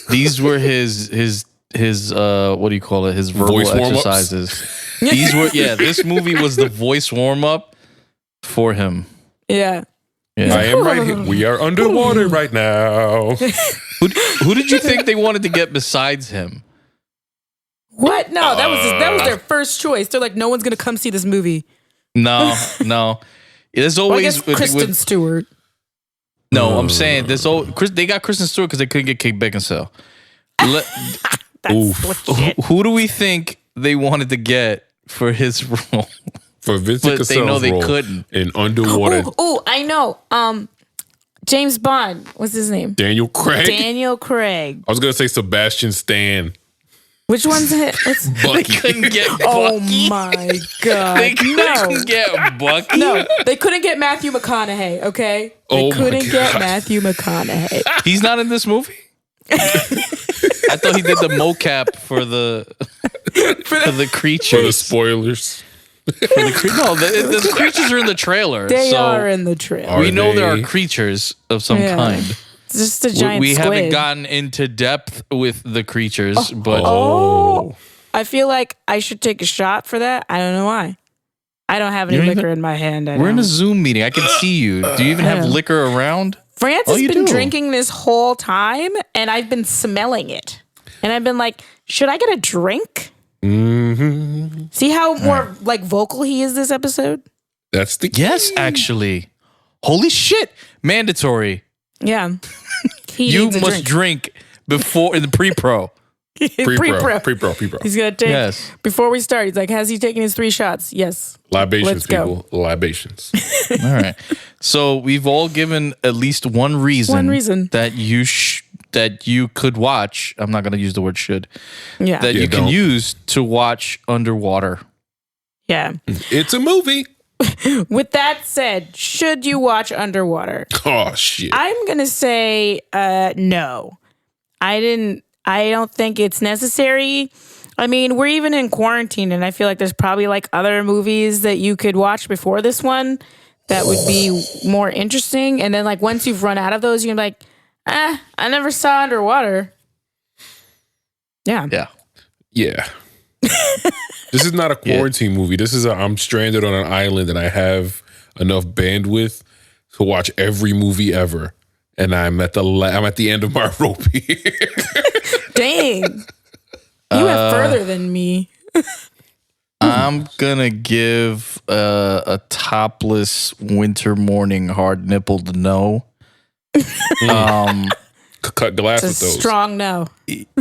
These were his what do you call it? His verbal Voice warm-ups? exercises. These were this movie was the voice warm up for him. Yeah. Yeah. I am right here. We are underwater right now. Who did you think they wanted to get besides him? What? No, that was their first choice. They're like, no one's gonna come see this movie. No. There's Well, I always guess Kristen Stewart. No, I'm saying they got Kristen Stewart because they couldn't get Kate Beckinsale. That's legit. Who do we think they wanted to get for his role? For Vincent But they Cassell's know they role couldn't. in Underwater. Oh, I know. James Bond. What's his name? Daniel Craig. Daniel Craig. I was gonna say Sebastian Stan. Which one's it? What's, They Bucky. couldn't get oh Bucky. my god! They couldn't get Bucky. No, they couldn't get Matthew McConaughey. Okay, they Oh my couldn't get God. Matthew McConaughey. He's not in this movie. I thought he did the mocap for the For the creatures. spoilers. The creatures are in the trailer. They are in the trailer. We know there are creatures of some kind. It's just a giant We squid. haven't gotten into depth with the creatures, but I feel like I should take a shot for that. I don't know why. I don't have any liquor in my hand. We're in a Zoom meeting. I can see you. Do you even have liquor around? France has been drinking this whole time, and I've been smelling it. And I've been like, should I get a drink? Mm-hmm. See how more like vocal he is this episode? That's the key. Yes, actually. Holy shit. Mandatory. Yeah. You must drink before in the pre-pro. Pre-pro. He's gonna take before we start. He's like, has he taken his 3 shots? Yes. Libations, people. Libations. All right. So we've all given at least one reason that you could watch. I'm not gonna use the word should. Yeah. That you can use to watch underwater. Yeah. It's a movie. With that said, should you watch Underwater? Oh shit. I'm gonna say no. I don't think it's necessary. I mean, we're even in quarantine, and I feel like there's probably like other movies that you could watch before this one that would be more interesting. And then like once you've run out of those, you're like, I never saw Underwater. Yeah. This is not a quarantine movie. This is I'm stranded on an island and I have enough bandwidth to watch every movie ever. And I'm at the end of my rope here. Dang. You went further than me. I'm gonna give a topless winter morning hard nippled no. Cut glass It's with a those. strong no.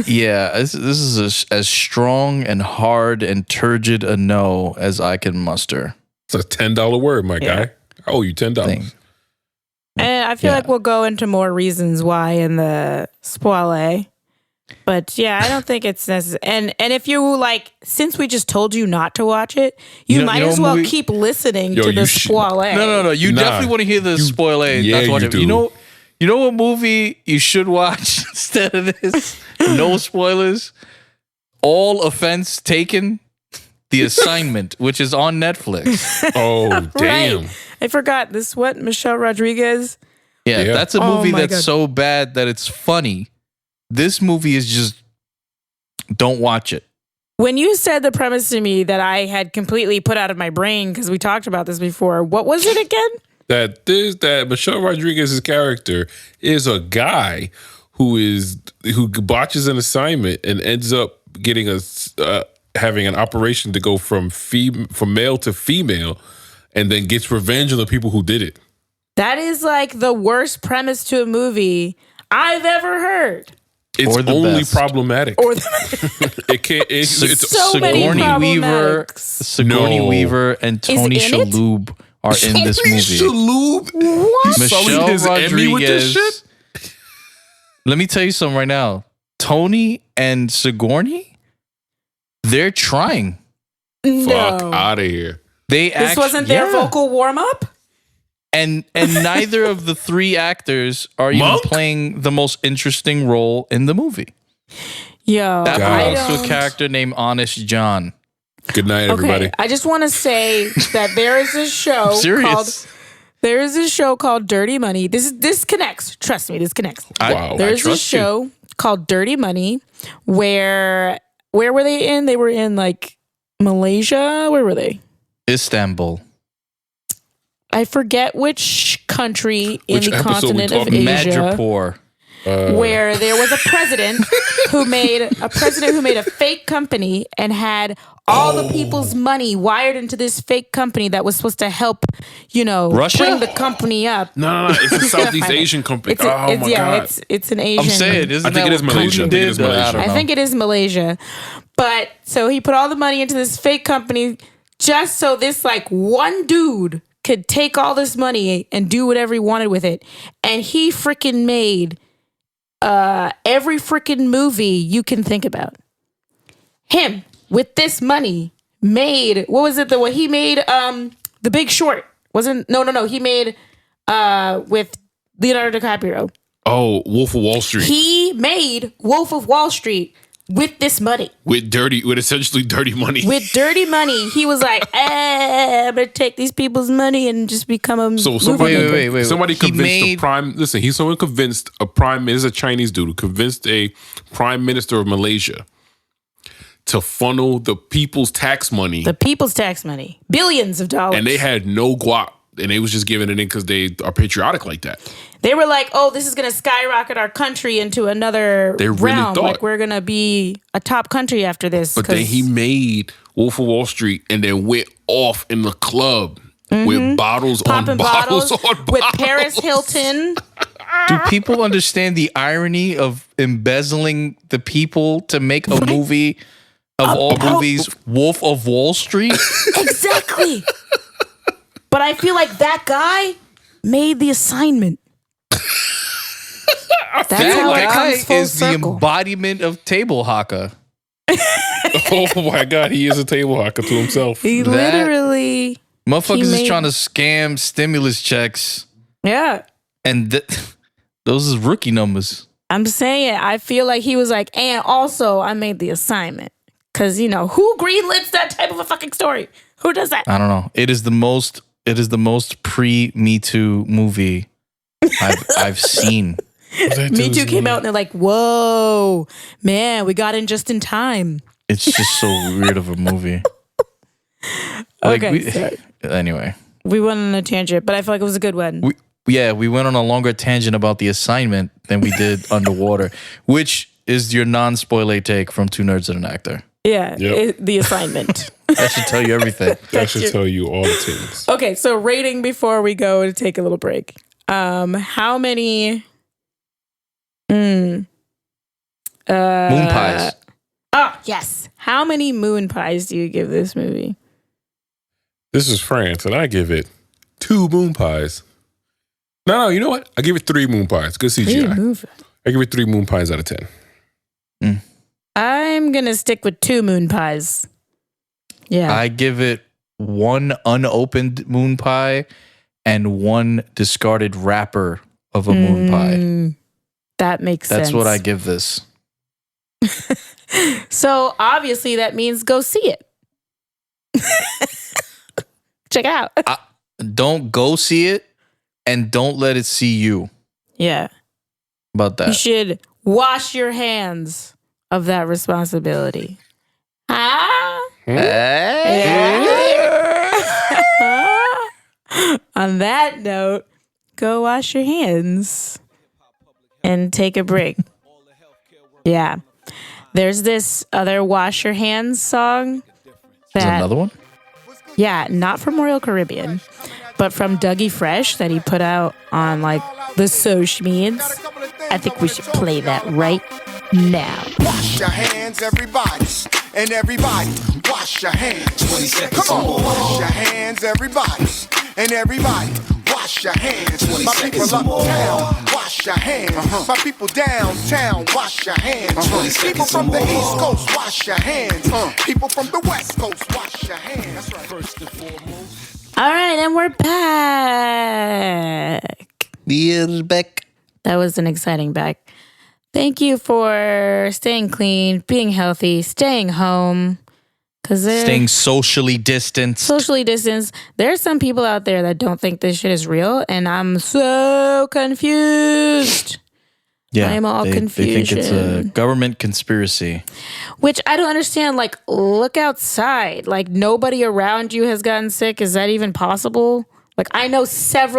Yeah, this is as strong and hard and turgid a no as I can muster. It's a $10 word, my guy. I owe you $10. And I feel like we'll go into more reasons why in the Spoilae. But yeah, I don't think it's necessary. And if you like, since we just told you not to watch it, you might as well keep listening to the Spoilae. No. You definitely want to hear the Spoilae. Yeah, not to watch it. You know what movie you should watch instead of this? No spoilers. All offense taken. The Assignment, which is on Netflix. Oh, damn. Right. I forgot this. What? Michelle Rodriguez? Yeah, that's a movie that's so bad that it's funny. This movie is just, don't watch it. When you said the premise to me that I had completely put out of my brain because we talked about this before, what was it again? That Michelle Rodriguez's character is a guy who botches an assignment and ends up getting having an operation to go from male to female, and then gets revenge on the people who did it. That is like the worst premise to a movie I've ever heard. It's only problematic. It can't. It's so many problematics. Sigourney Weaver and Tony Shalhoub are in this movie. Shalhoub? What? Michelle Rodriguez. Let me tell you something right now. Tony and Sigourney, they're trying. No. Fuck out of here. This wasn't their vocal warm up? And neither of the 3 actors are even playing the most interesting role in the movie. Yo, that belongs to a character named Honest John. Good night, everybody. I just want to say that there is a show called Dirty Money. This connects. Trust me, this connects. There's a show called Dirty Money where were they in? They were in like Malaysia. Where were they? Istanbul. I forget which country in the continent of Asia. Madripoor. Where there was a president who made a fake company and had all the people's money wired into this fake company that was supposed to help, Russia? bring the company up. No, it's a Southeast Asian company. God. It's an Asian. I'm saying, I think it is Malaysia. I think it is Malaysia. But so he put all the money into this fake company just so this like one dude could take all this money and do whatever he wanted with it. And he freaking made every freaking movie you can think about. Him with this money made, what was it? He made The Big Short. No. He made with Leonardo DiCaprio. Oh, Wolf of Wall Street. He made Wolf of Wall Street. with this money. With essentially dirty money. With dirty money. He was like, I'm going to take these people's money and just become a So wait. Somebody someone convinced a prime minister, a Chinese dude who convinced a prime minister of Malaysia to funnel the people's tax money. The people's tax money. Billions of dollars. And they had no guap. And they was just giving it in because they are patriotic like that. They were like, oh, this is going to skyrocket our country into another they really realm. thought. Like, we're going to be a top country after this. But then he made Wolf of Wall Street and then went off in the club with bottles Popping on bottles on bottles. With Paris Hilton. Do people understand the irony of embezzling the people to make a movie of all movies, Wolf of Wall Street? Exactly. But I feel like that guy made The Assignment. That's That how it guy comes full is the circle. embodiment of table haka. Oh my God, he is a table hocker to himself. He literally... Motherfuckers is trying to scam stimulus checks. Yeah. And those is rookie numbers. I'm saying, I feel like he was like, and also I made The Assignment. Because, who greenlits that type of a fucking story? Who does that? I don't know. It is the most pre-Me Too movie I've seen. Me Too came out and they're like, whoa, man, we got in just in time. It's just so weird of a movie. Anyway. We went on a tangent, but I feel like it was a good one. We went on a longer tangent about The Assignment than we did Underwater, which is your non-spoiler take from 2Nerds and an Actor. Yeah, The Assignment. That should tell you everything. That should tell you all the things. Okay, so rating before we go to take a little break. How many moon pies? Oh, yes. How many moon pies do you give this movie? This is France, and I give it 2 moon pies. No, you know what? I give it 3 moon pies. Good CGI. I give it 3 moon pies out of 10. I'm going to stick with 2 moon pies. Yeah. I give it 1 unopened moon pie and 1 discarded wrapper of a moon pie. That makes sense. That's what I give this. So obviously that means go see it. Check it out. Don't go see it and don't let it see you. Yeah. About that. You should wash your hands of that responsibility. On that note, go wash your hands and take a break. Yeah. There's this other wash your hands song. Is another one? Yeah, not from Royal Caribbean, but from Dougie Fresh that he put out on the social medias. I think we should play that right now. Wash your hands, everybody. And everybody, wash your hands. 20 seconds. Come on, wash your hands, everybody. And everybody, wash your hands. My people uptown, wash your hands. My people downtown, wash your hands. People from the East Coast, wash your hands. People from the West Coast, wash your hands. That's right. First and foremost. All right, and we're back. We're back. That was an exciting back. Thank you for staying clean, being healthy, staying home. Staying socially distanced. There are some people out there that don't think this shit is real, and I'm so confused. Yeah, I am all confused. They think it's a government conspiracy. Which I don't understand. Look outside. Nobody around you has gotten sick. Is that even possible? I know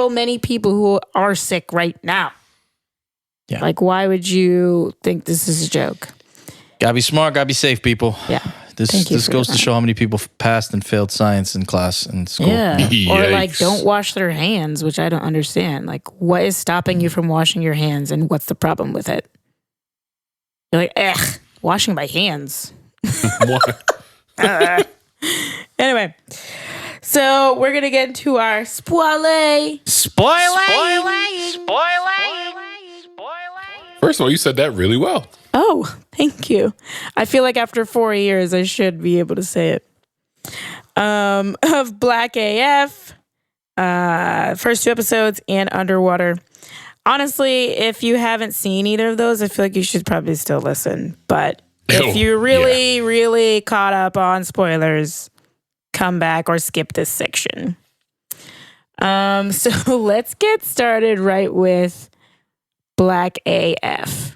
many people who are sick right now. Yeah. Why would you think this is a joke? Gotta be smart, gotta be safe, people. Yeah. This goes to show how many people passed and failed science in class in school. Yeah. Or don't wash their hands, which I don't understand. What is stopping you from washing your hands and what's the problem with it? You're like, washing my hands. Anyway. So we're going to get into our Spoilae. First of all, you said that really well. Oh, thank you. I feel like after 4 years, I should be able to say it. Of BlackAF, first 2 episodes, and Underwater. Honestly, if you haven't seen either of those, I feel like you should probably still listen. But If you're really caught up on spoilers, come back or skip this section. So let's get started right with BlackAF.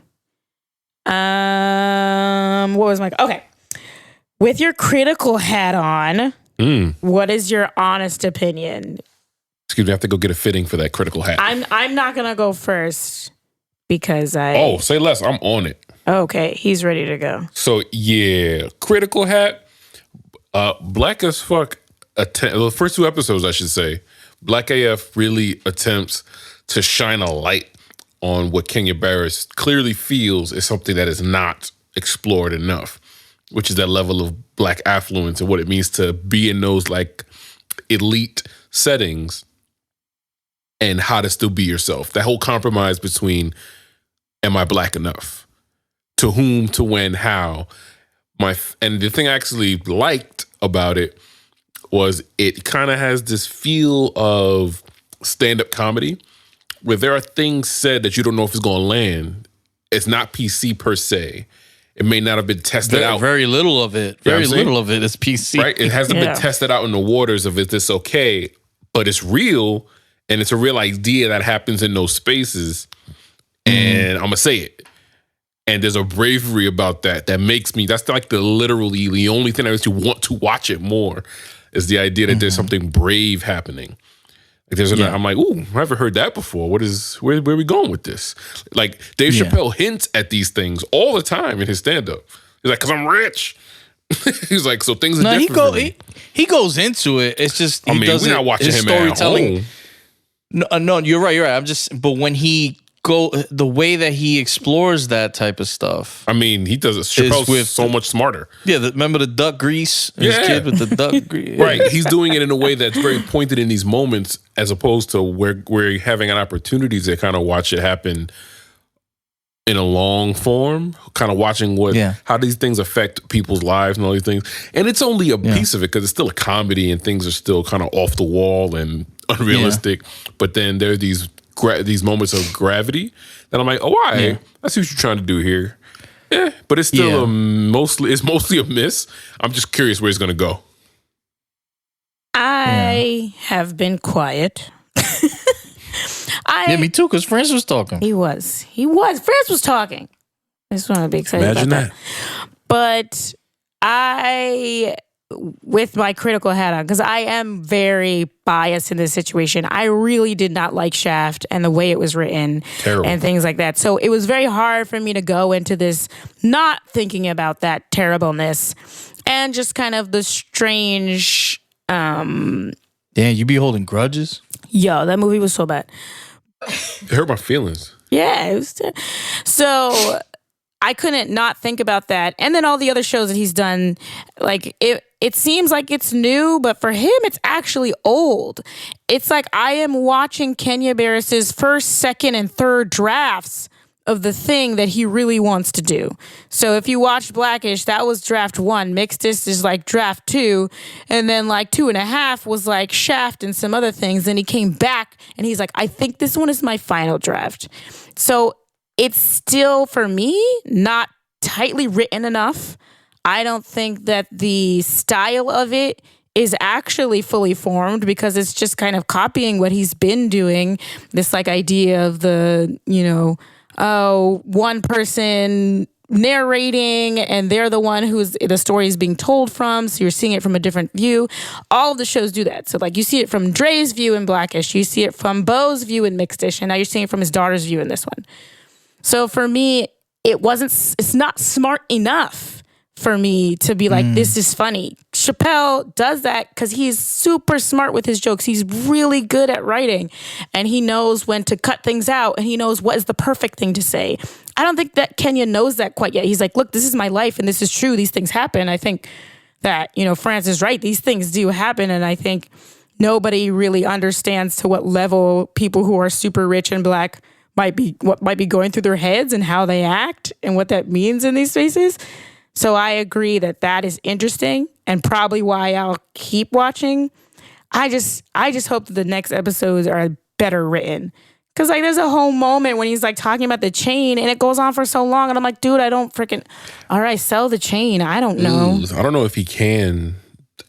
What was my... Okay. With your critical hat on, what is your honest opinion? Excuse me, I have to go get a fitting for that critical hat. I'm not going to go first because Oh, say less. I'm on it. Okay, he's ready to go. So, yeah, critical hat. Black as fuck. The first 2 episodes, I should say, BlackAF really attempts to shine a light on what Kenya Barris clearly feels is something that is not explored enough, which is that level of Black affluence and what it means to be in those like elite settings and how to still be yourself. That whole compromise between, am I Black enough? To whom, to when, how. And the thing I actually liked about it was it kind of has this feel of stand-up comedy where there are things said that you don't know if it's going to land. It's not PC per se. It may not have been tested out. Very little of it. Very little of it is PC. Right? It hasn't been tested out in the waters of is this okay, but it's real, and it's a real idea that happens in those spaces. And I'm going to say it. And there's a bravery about that makes me, that's like literally the only thing that makes you want to watch it more is the idea that there's something brave happening. Like I'm like, ooh, I haven't heard that before. Where are we going with this? Like Dave Chappelle hints at these things all the time in his stand-up. He's like, 'cause I'm rich. He's like, so things are different for me. He goes into it. It's just, we're not watching him storytelling. At home. No, you're right. But when he the way that he explores that type of stuff. I mean, he does it. Chappelle's so much smarter. Yeah, remember the duck grease? His kid with the duck grease. Right. He's doing it in a way that's very pointed in these moments as opposed to where we're having an opportunity to kind of watch it happen in a long form, kind of watching how these things affect people's lives and all these things. And it's only a piece of it because it's still a comedy and things are still kind of off the wall and unrealistic. But then there are these moments of gravity that I'm like, oh, all right, I see what you're trying to do here. Yeah, but it's still mostly a miss. I'm just curious where it's going to go. I have been quiet. Me too, because France was talking. He was. France was talking. I just want to be excited Imagine about that. But with my critical hat on, because I am very biased in this situation. I really did not like Shaft and the way it was written and things like that. So it was very hard for me to go into this not thinking about that terribleness and just kind of the strange... Damn, you be holding grudges? Yo, that movie was so bad. It hurt my feelings. Yeah, it was... So... I couldn't not think about that. And then all the other shows that he's done, like it seems like it's new, but for him, it's actually old. It's like I am watching Kenya Barris's first, second, and third drafts of the thing that he really wants to do. So if you watched Blackish, that was draft 1. Mixedist is like draft 2. And then like 2.5 was like Shaft and some other things. Then he came back and he's like, I think this one is my final draft. So it's still, for me, not tightly written enough. I don't think that the style of it is actually fully formed because it's just kind of copying what he's been doing. This like idea of the, one person narrating and they're the one who's the story is being told from. So you're seeing it from a different view. All of the shows do that. So like you see it from Dre's view in Blackish. You see it from Bo's view in Mixedish. And now you're seeing it from his daughter's view in this one. So for me, it's not smart enough for me to be like, this is funny. Chappelle does that because he's super smart with his jokes. He's really good at writing and he knows when to cut things out and he knows what is the perfect thing to say. I don't think that Kenya knows that quite yet. He's like, look, this is my life and this is true. These things happen. I think that, France is right. These things do happen. And I think nobody really understands to what level people who are super rich and Black might be going through their heads and how they act and what that means in these spaces. So I agree that is interesting and probably why I'll keep watching. I just hope that the next episodes are better written Because like there's a whole moment when he's like talking about the chain and it goes on for so long. And I'm like, dude, I don't freaking, all right, sell the chain. I don't know. I don't know if he can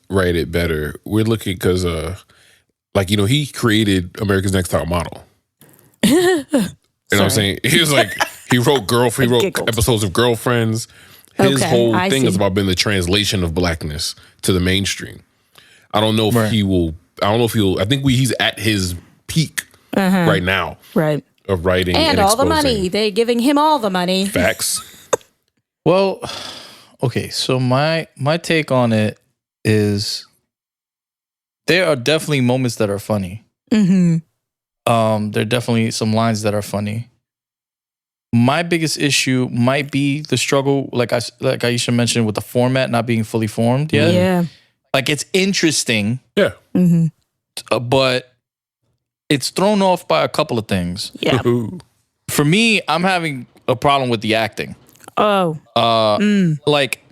write it better. We're looking because, like, you know, he created America's Next Top Model. You know what I'm saying? He was like, he wrote episodes of Girlfriends. His whole thing is about being the translation of blackness to the mainstream. I don't know if he will. I don't know if he'll. I think he's at his peak right now. Right. Of writing and all the money. They're giving him all the money. Facts. Well, okay. So my take on it is there are definitely moments that are funny. There are definitely some lines that are funny. My biggest issue might be the struggle, like Aisha mentioned, with the format not being fully formed yet. Yeah. Like, it's interesting. Yeah. But it's thrown off by a couple of things. Yeah. For me, I'm having a problem with the acting. Oh. Like,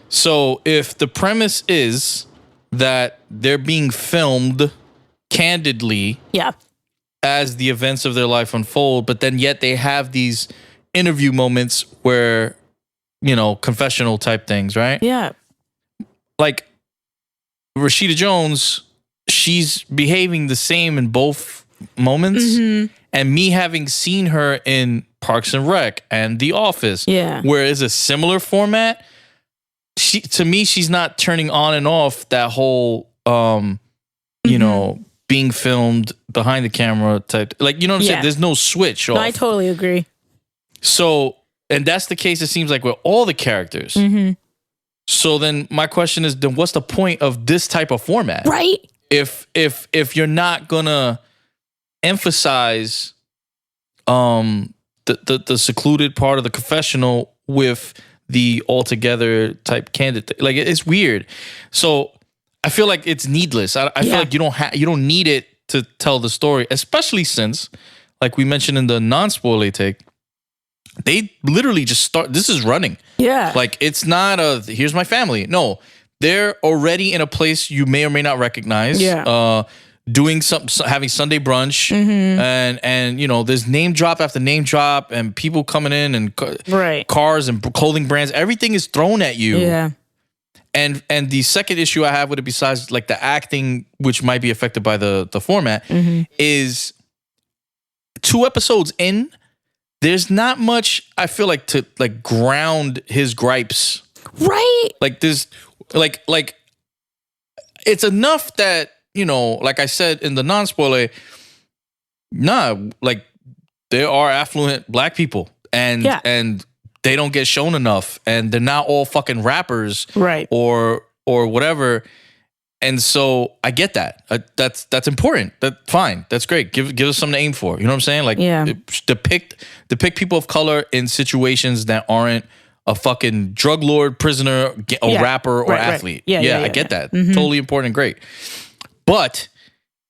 so if the premise is that they're being filmed candidly as the events of their life unfold, but then yet they have these interview moments where, you know, confessional type things, right? Yeah. Like, Rashida Jones, she's behaving the same in both moments. And me having seen her in Parks and Rec and The Office, where it's a similar format, to me, she's not turning on and off that whole, you know, being filmed behind the camera type. Like, you know what I'm saying? There's no switch off. No, I totally agree. So, and that's the case, it seems like, with all the characters. So then my question is, then what's the point of this type of format? Right. If you're not gonna emphasize the secluded part of the confessional with the altogether type candidate, like, it's weird. So I feel like it's needless. I feel like you don't need it to tell the story, especially since, like we mentioned in the non-spoiler take, they literally just start. This is running. Yeah. Like, it's not here's my family. No, they're already in a place you may or may not recognize. Yeah. Doing having Sunday brunch, and you know, there's name drop after name drop, and people coming in, and cars and clothing brands. Everything is thrown at you. Yeah. And the second issue I have with it, besides like the acting, which might be affected by the format, is 2 episodes in. There's not much, I feel like, to like ground his gripes. Right. Like, there's like it's enough that, you know, like I said in the non-spoiler, like, there are affluent black people and they don't get shown enough, and they're not all fucking rappers, right? Or whatever. And so I get that. That's important. Fine. That's great. Give us something to aim for. You know what I'm saying? Like, depict people of color in situations that aren't a fucking drug lord, prisoner, a rapper, or athlete. Yeah, I get that. Totally important and great. But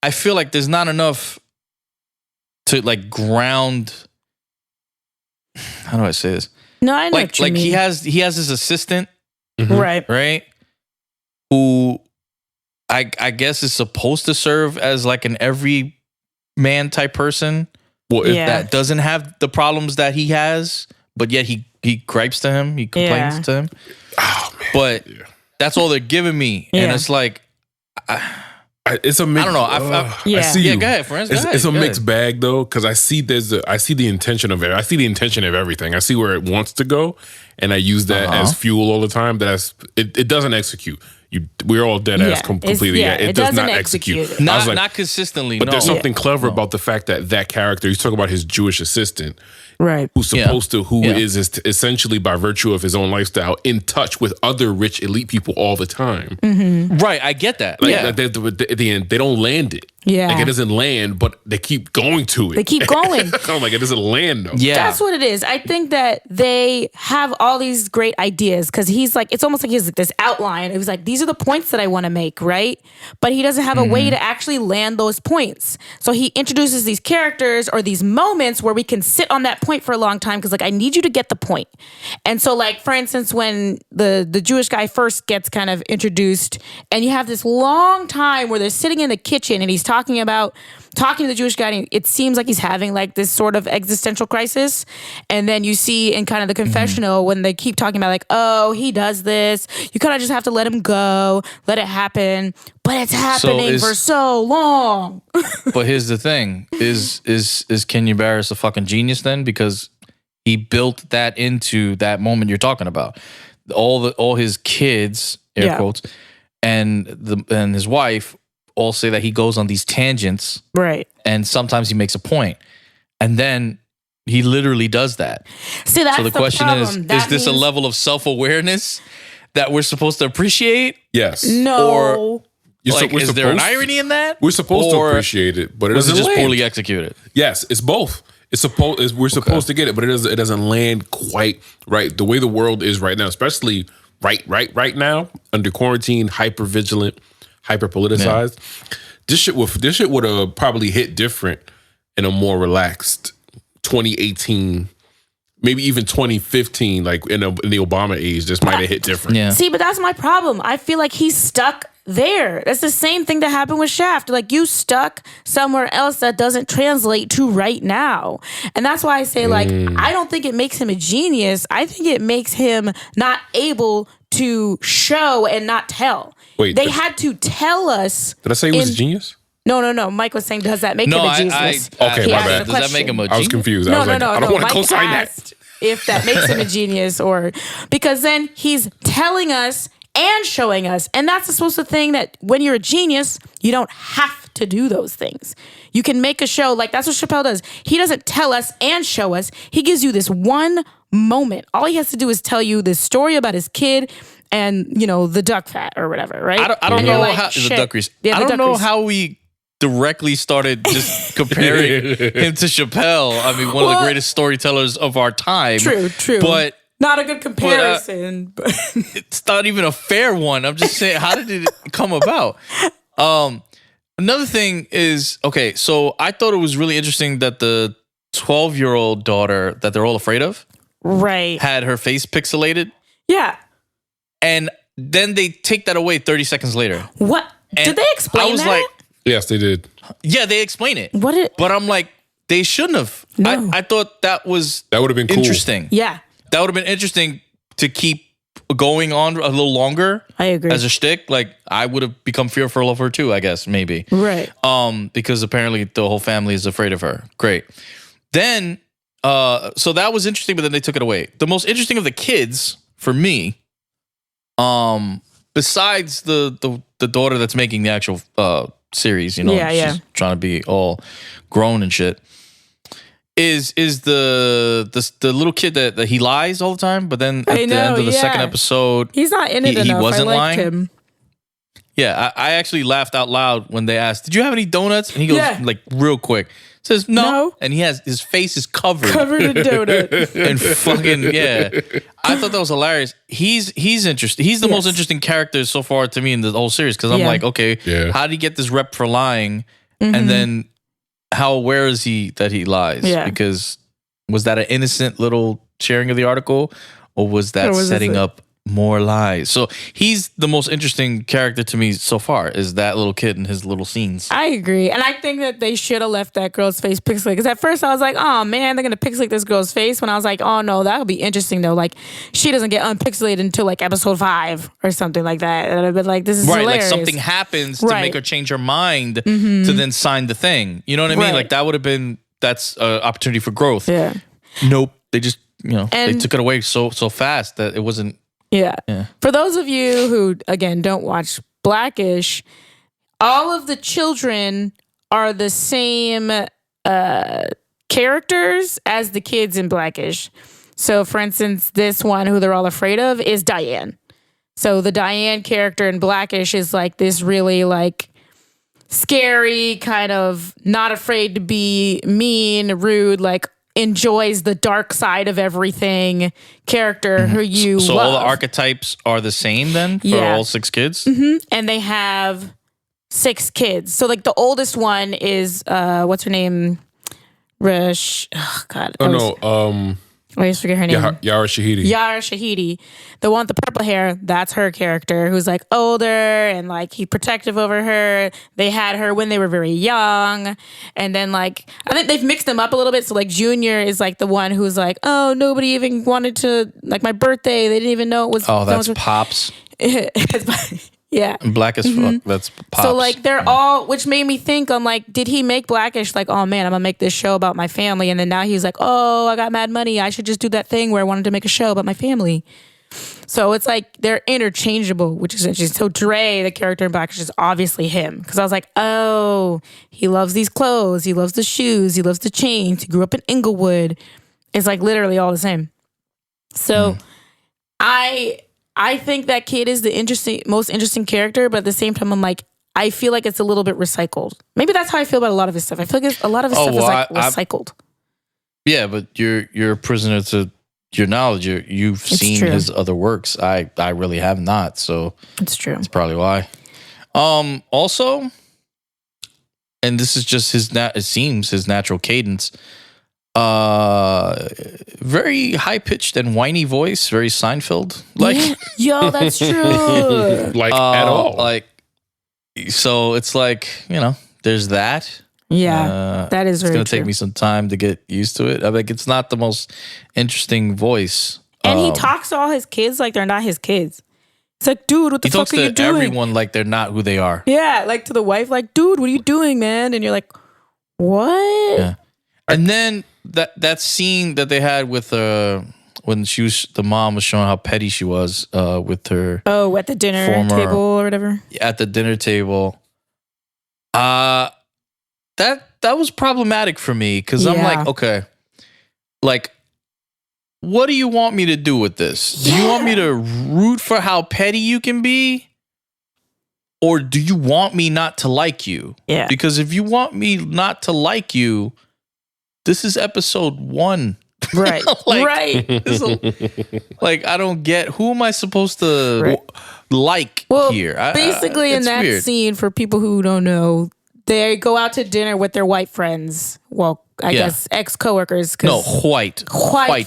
I feel like there's not enough to like ground. How do I say this? No, I know what you mean. he has his assistant, right, who I guess is supposed to serve as like an every man type person. Well, if that doesn't have the problems that he has, but yet he gripes to him, he complains to him. Oh man! But that's all they're giving me, and it's like. It's a mix. I don't know. I see you. Go ahead, friends. It's a mixed bag though, because I see the intention of it. I see the intention of everything. I see where it wants to go, and I use that as fuel all the time. It doesn't execute. We're all dead ass completely. It does not execute. Not consistently. But there's something clever about the fact that character. You talk about his Jewish assistant. Right. Who's supposed to, is essentially by virtue of his own lifestyle in touch with other rich elite people all the time. Right. I get that. Like, at the end, they don't land it. Yeah. Like, it doesn't land, but they keep going to it. They keep going. I'm like, it doesn't land though. Yeah. That's what it is. I think that they have all these great ideas because he's like, it's almost like he has this outline. It was like, these are the points that I want to make, right? But he doesn't have a way to actually land those points. So he introduces these characters or these moments where we can sit on that point for a long time because, like, I need you to get the point. And so, like, for instance, when the Jewish guy first gets kind of introduced and you have this long time where they're sitting in the kitchen and he's talking talking to the Jewish guy, and it seems like he's having like this sort of existential crisis. And then you see in kind of the confessional when they keep talking about like, oh, he does this. You kind of just have to let him go, let it happen. But it's happening for so long. But here's the thing: is Kenya Barris a fucking genius then? Because he built that into that moment you're talking about. All his kids, air quotes, and his wife all say that he goes on these tangents, right? And sometimes he makes a point, and then he literally does that. See, that's so the question problem. is this a level of self-awareness that we're supposed to appreciate? Yes. No. Or is there an irony in that? We're supposed to appreciate it, but it was doesn't just land. poorly executed? Yes, it's both. We're supposed to get it, but it doesn't land quite right. The way the world is right now, especially right now under quarantine, hyper vigilant, hyper politicized. Yeah. This shit would have probably hit different in a more relaxed 2018, maybe even 2015, like in the Obama age. This might have hit different. Yeah. See, but that's my problem. I feel like he's stuck there. That's the same thing that happened with Shaft. Like, you stuck somewhere else that doesn't translate to right now. And that's why I say, like, I don't think it makes him a genius. I think it makes him not able to show and not tell. Wait, they had to tell us. Did I say he was a genius? No. Mike was saying, does that make him a genius? Okay, my bad. Does that make him a genius? I was confused. No, I was like, I don't want to co-sign that. If that makes him a genius, or because then he's telling us and showing us. And that's the supposed to thing that when you're a genius, you don't have to do those things. You can make a show like that's what Chappelle does. He doesn't tell us and show us. He gives you this one moment. All he has to do is tell you this story about his kid and, you know, the duck fat or whatever, right? I don't know how the duck grease. I don't know how we directly started just comparing him to Chappelle. I mean, one of the greatest storytellers of our time. True. But not a good comparison. But it's not even a fair one. I'm just saying, how did it come about? Another thing is, okay, so I thought it was really interesting that the 12-year-old daughter that they're all afraid of, right, had her face pixelated. Yeah. And then they take that away 30 seconds later. What? And did they explain that? I was like, yes, they did. Yeah, they explain it. But I'm like, they shouldn't have. No. I thought that would have been cool. Interesting. Yeah. That would have been interesting to keep going on a little longer. I agree. As a shtick, like I would have become fearful of her too, I guess, maybe. Right. Because apparently the whole family is afraid of her. Great. Then, so that was interesting, but then they took it away. The most interesting of the kids for me, besides the daughter that's making the actual series, you know, she's trying to be all grown and shit, is the little kid that he lies all the time, but then at the end of the second episode, he's not in it enough. He wasn't lying. Him. Yeah, I actually laughed out loud when they asked, "Did you have any donuts?" And he goes like real quick, says no, and his face is covered in donut, and fucking I thought that was hilarious. He's interesting. He's the most interesting character so far to me in the whole series, because I'm like, okay, how did he get this rep for lying, and then how aware is he that he lies? Yeah. Because was that an innocent little sharing of the article, or was that setting up more lies? So he's the most interesting character to me so far, is that little kid and his little scenes. I agree. And I think that they should have left that girl's face pixelated. Because at first I was like, oh man, they're going to pixelate this girl's face. When I was like, oh no, that would be interesting though. Like, she doesn't get unpixelated until like episode 5 or something like that. And I'd be like, this is hilarious. Like something happens to make her change her mind to then sign the thing. You know what I mean? Like that would have been, that's an opportunity for growth. Yeah. Nope. They just, they took it away so fast that it wasn't. Yeah. For those of you who, again, don't watch BlackAF, all of the children are the same characters as the kids in BlackAF. So, for instance, this one who they're all afraid of is Diane. So the Diane character in BlackAF is like this really like scary, kind of not afraid to be mean, rude, like enjoys the dark side of everything character who you so love. All the archetypes are the same then for all 6 kids? And they have 6 kids. So like the oldest one is what's her name? Rush. Oh God. I always forget her name. Yara Shahidi. Yara Shahidi. The one with the purple hair, that's her character, who's like older and like he protective over her. They had her when they were very young. And then like, I think they've mixed them up a little bit. So like Junior is like the one who's like, oh, nobody even wanted to, like my birthday. They didn't even know it was. Oh, that's Pops. Yeah. Black as fuck. That's Pops. So like they're all, which made me think on like, did he make Blackish like, oh man, I'm gonna make this show about my family, and then now he's like, oh, I got mad money, I should just do that thing where I wanted to make a show about my family. So it's like they're interchangeable, which is interesting. So Dre, the character in Blackish, is obviously him, because I was like, oh, he loves these clothes, he loves the shoes, he loves the chains, he grew up in Inglewood. It's like literally all the same. So I think that kid is the most interesting character, but at the same time, I'm like, I feel like it's a little bit recycled. Maybe that's how I feel about a lot of his stuff. I feel like a lot of his stuff is like recycled. Yeah, but you're a prisoner to your knowledge. You've seen his other works. I really have not, so it's true. That's probably why. Also, and this is just it seems his natural cadence. Very high pitched and whiny voice, very Seinfeld like. Yeah. Yo, that's true. Like at all. Like, so it's like, there's that. Yeah, that is very true. It's gonna take me some time to get used to it. I think it's not the most interesting voice. And he talks to all his kids like they're not his kids. It's like, dude, what the fuck are you doing? He talks to everyone like they're not who they are. Yeah, like to the wife, like, dude, what are you doing, man? And you're like, what? Yeah. And then that scene that they had with when the mom was showing how petty she was with her at the dinner table or whatever. At the dinner table. That was problematic for me, because I'm like, okay, like, what do you want me to do with this? Do you want me to root for how petty you can be? Or do you want me not to like you? Yeah. Because if you want me not to like you, this is episode 1. Right. Right. Like, I don't get, who am I supposed to like here? Basically, in that scene, for people who don't know, they go out to dinner with their white friends. Well, I guess ex-coworkers. No, white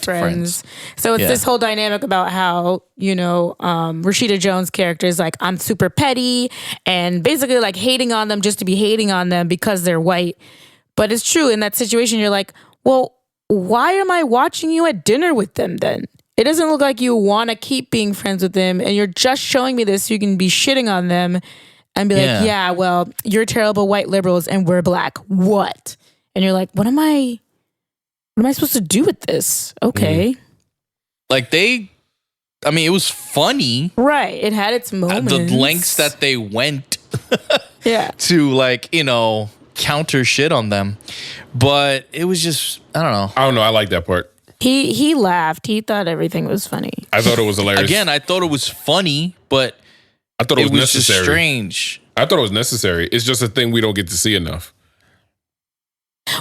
friends. So it's this whole dynamic about how, Rashida Jones' character is like, I'm super petty, and basically like hating on them just to be hating on them because they're white. But it's true, in that situation, you're like, well, why am I watching you at dinner with them then? It doesn't look like you want to keep being friends with them, and you're just showing me this so you can be shitting on them and be like, yeah, well, you're terrible white liberals and we're black. What? And you're like, what am I supposed to do with this? Okay. Like it was funny. Right. It had its moments. The lengths that they went to counter shit on them. But it was just, I don't know. I like that part. He laughed. He thought everything was funny. I thought it was hilarious. Again, I thought it was funny, but I thought it was necessary. Just strange. I thought it was necessary. It's just a thing we don't get to see enough.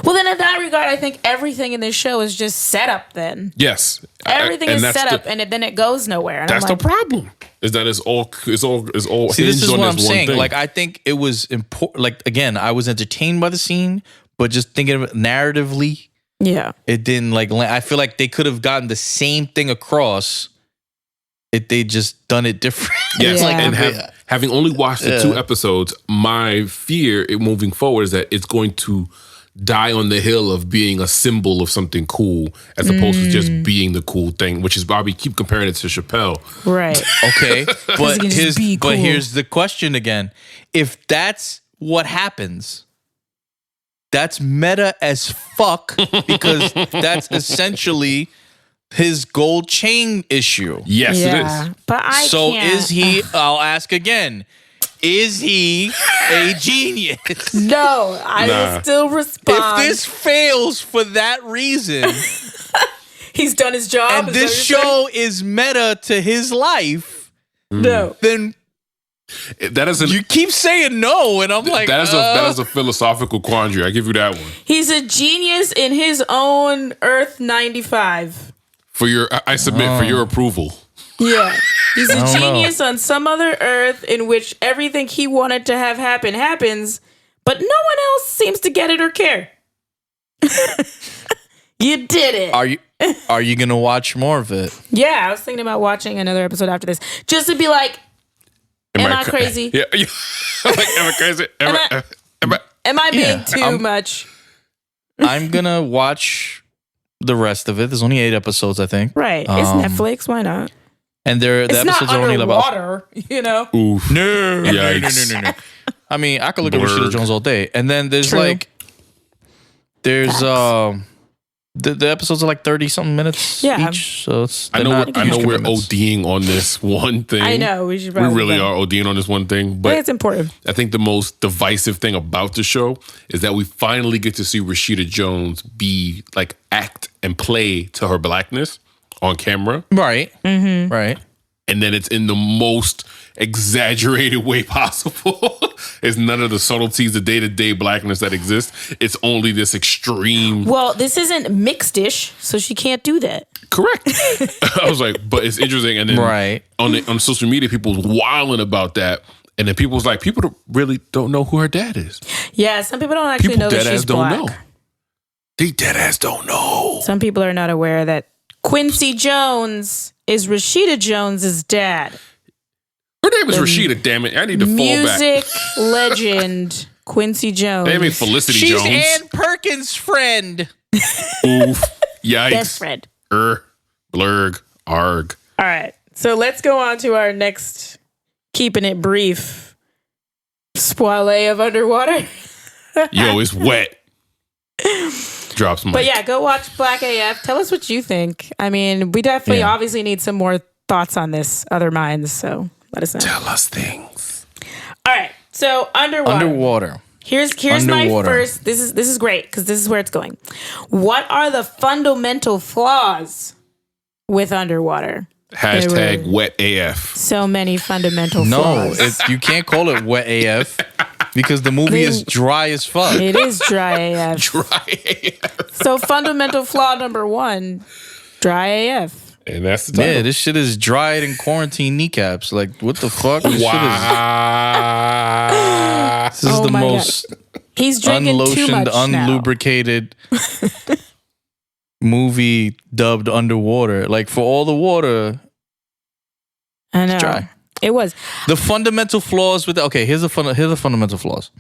Well, then in that regard, I think everything in this show is just set up then. Yes. Everything is set up, and then it goes nowhere. And that's the problem. Is that it's all See, this is what I'm saying. Like, I think it was important. Like, again, I was entertained by the scene, but just thinking of it narratively, it didn't I feel like they could have gotten the same thing across if they just done it different. Yes, and having only watched the 2 episodes, my fear moving forward is that it's going to die on the hill of being a symbol of something cool, as opposed to just being the cool thing, which is why we keep comparing it to Chappelle. Right. Okay. But here's the question again. If that's what happens, that's meta as fuck, because that's essentially his gold chain issue. Yes, it is. But is he, I'll ask again, is he a genius? No, I will still respond. If this fails for that reason, he's done his job. And this show is meta to his life. No. Then you keep saying no, and I'm like, that is a philosophical quandary. I give you that one. He's a genius in his own Earth 95. I submit for your approval. Yeah. He's a genius on some other Earth in which everything he wanted to have happen happens, but no one else seems to get it or care. You did it. Are you gonna watch more of it? Yeah, I was thinking about watching another episode after this, just to be like, am I crazy? Yeah. Like, am I crazy? Am I being too much? I'm gonna watch the rest of it. There's only 8 episodes, I think. Right. It's Netflix. Why not? And the episodes are only about water, you know? Oof. No. Yikes. I mean, I could look at Blurg. Rashida Jones all day. And then there's True. the episodes are like 30 something minutes each. So it's I know we're ODing on this one thing. I know. We should We probably really are ODing on this one thing. But it's important. I think the most divisive thing about the show is that we finally get to see Rashida Jones be like act and play to her blackness on camera. Right. Mm-hmm. Right. And then it's in the most exaggerated way possible. It's none of the subtleties of day-to-day blackness that exist. It's only this extreme. Well, this isn't mixed-ish, so she can't do that. Correct. I was like, but it's interesting. And then on social media, people was wilding about that. And then people was like, people really don't know who her dad is. Yeah, some people don't actually know that she's black. Don't know. They dead ass don't know. Some people are not aware that Quincy Jones is Rashida Jones's dad. Her name is Rashida, damn it. I need to fall back. Music legend Quincy Jones. They made Felicity She's Jones. Ann Perkins' friend. Oof. Yikes. Best friend. Blurg. Arg. All right. So let's go on to our next keeping it brief spoilae of underwater. Yo, it's wet. Drops mic. But yeah, go watch BlackAF. Tell us what you think. I mean, we definitely obviously need some more thoughts on this, other minds. So let us know. Tell us things. All right. So underwater. Here's my first. This is great because this is where it's going. What are the fundamental flaws with underwater? Hashtag wet AF. So many fundamental flaws. No, you can't call it wet AF because the movie is dry as fuck. It is dry AF. Dry AF. So fundamental flaw number 1, dry AF. And that's the title. Yeah, this shit is dried in quarantine kneecaps. Like, what the fuck? This is the most He's drinking too much unlubricated movie dubbed underwater. Like, for all the water, I know. it's dry. It was. The fundamental flaws with here's the fundamental flaws.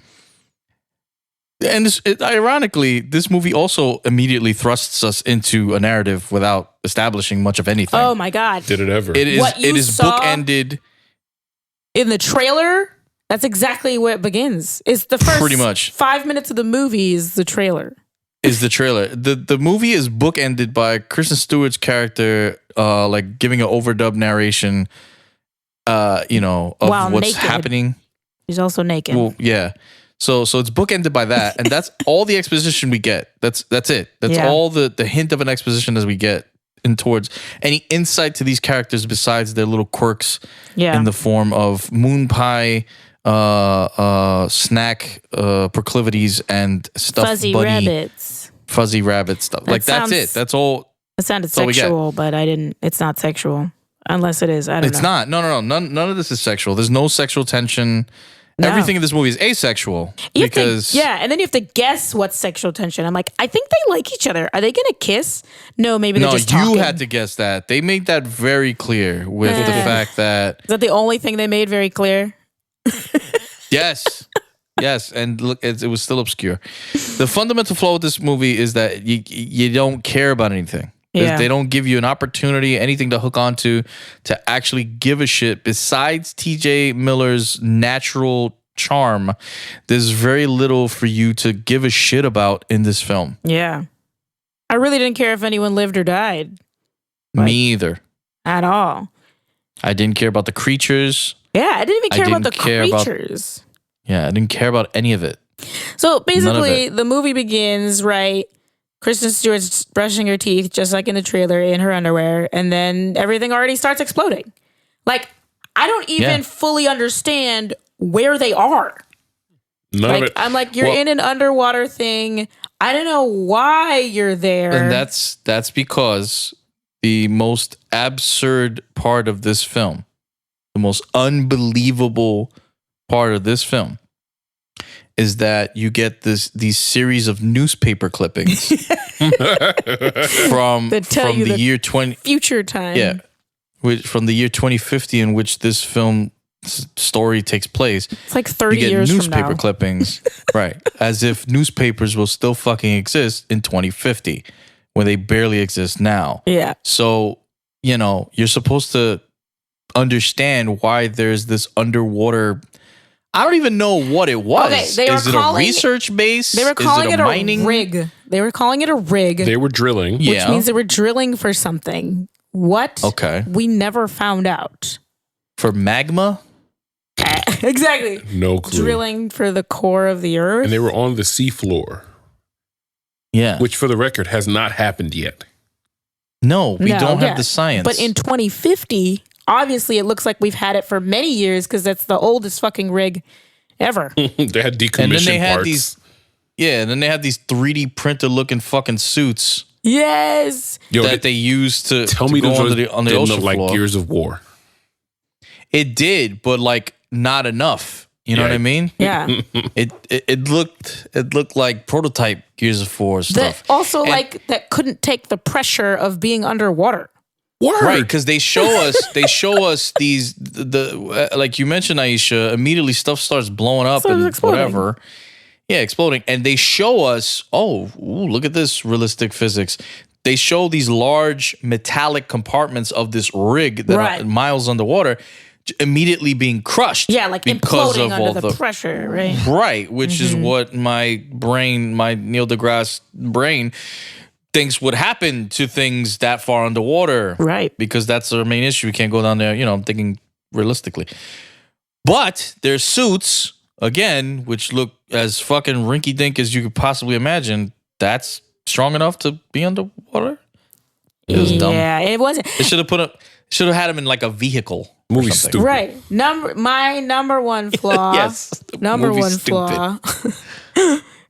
And ironically, this movie also immediately thrusts us into a narrative without establishing much of anything. Oh my God. Did it ever? It is bookended in the trailer. That's exactly where it begins. It's the first pretty much 5 minutes of the movie is the trailer. The movie is bookended by Kristen Stewart's character like giving an overdub narration of what's naked. happening. He's also naked. Well, yeah. So it's bookended by that, and that's all the exposition we get. That's it. That's all the hint of an exposition as we get in towards any insight to these characters besides their little quirks in the form of moon pie, snack proclivities, and stuffed fuzzy rabbit stuff. Like that's it. That's all. It sounded sexual, but I didn't. It's not sexual unless it is. I don't know. It's not. No. None of this is sexual. There's no sexual tension. No. Everything in this movie is asexual and then you have to guess what's sexual tension. I'm like, I think they like each other. Are they gonna kiss? No, maybe they're just talking. You had to guess that. They made that very clear with the fact that is that the only thing they made very clear? Yes, and look, it was still obscure. The fundamental flaw with this movie is that you don't care about anything. Yeah. They don't give you an opportunity, anything to hook onto, to actually give a shit. Besides TJ Miller's natural charm, there's very little for you to give a shit about in this film. Yeah. I really didn't care if anyone lived or died. Me either. At all. I didn't care about the creatures. Yeah, I didn't even care about the creatures. I didn't care about any of it. So basically, the movie begins, right? Kristen Stewart's brushing her teeth, just like in the trailer, in her underwear, and then everything already starts exploding. Like, I don't even fully understand where they are. I'm like, you're in an underwater thing. I don't know why you're there. And that's because the most absurd part of this film, the most unbelievable part of this film, is that you get these series of newspaper clippings from the year 20 future time. Yeah, from the year 2050 in which this film story takes place. It's like 30 years from now. Newspaper clippings, right? As if newspapers will still fucking exist in 2050 when they barely exist now. Yeah. So, you're supposed to understand why there's this underwater. I don't even know what it was. Okay, is it a research base? They were calling it a mining rig. They were calling it a rig. They were drilling. Which means they were drilling for something. What? Okay. We never found out. For magma? Exactly. No clue. Drilling for the core of the earth. And they were on the seafloor. Yeah. Which, for the record, has not happened yet. No, we don't have the science. But in 2050, obviously it looks like we've had it for many years because that's the oldest fucking rig ever. They had decommissioned parts. And then they had these 3D printed looking fucking suits. Yes. That they used to tell me go those on the ocean like floor. Gears of War. It did, but like not enough. You know what I mean? Yeah. It looked like prototype Gears of War stuff. That couldn't take the pressure of being underwater. Word. Right, because they show us these like you mentioned, Aisha, immediately stuff starts blowing up and whatever. Yeah, exploding. And they show us, look at this realistic physics. They show these large metallic compartments of this rig that are miles underwater immediately being crushed. Yeah, like because imploding of all under the pressure, right? Right, which is what my Neil deGrasse brain thinks would happen to things that far underwater. Right. Because that's our main issue. We can't go down there, I'm thinking realistically. But there's suits, again, which look as fucking rinky-dink as you could possibly imagine. That's strong enough to be underwater? It was dumb. Yeah, it wasn't. They should have had him in like a vehicle. Movie stupid. Right. My number one flaw. Yes. Number one flaw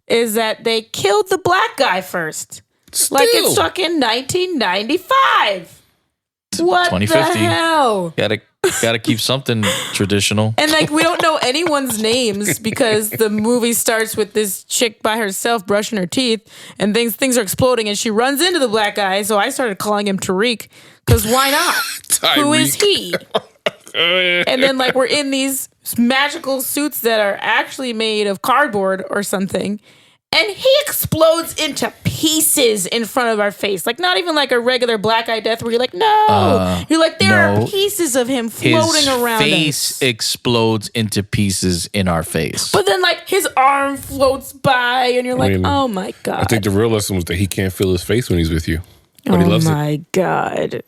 is that they killed the black guy first. Still. Like it's fucking 1995. What 2050. the hell? Gotta keep something traditional. And like we don't know anyone's names because the movie starts with this chick by herself brushing her teeth and things are exploding and she runs into the black guy. So I started calling him Tariq because why not? Who is he? And then like we're in these magical suits that are actually made of cardboard or something. And he explodes into pieces in front of our face. Like, not even like a regular black eye death where you're like, no. You're like, there are pieces of him floating around His face explodes into pieces in our face. But then, like, his arm floats by, and you're like, oh my God. I think the real lesson was that he can't feel his face when he's with you. But he loves it. Oh my God.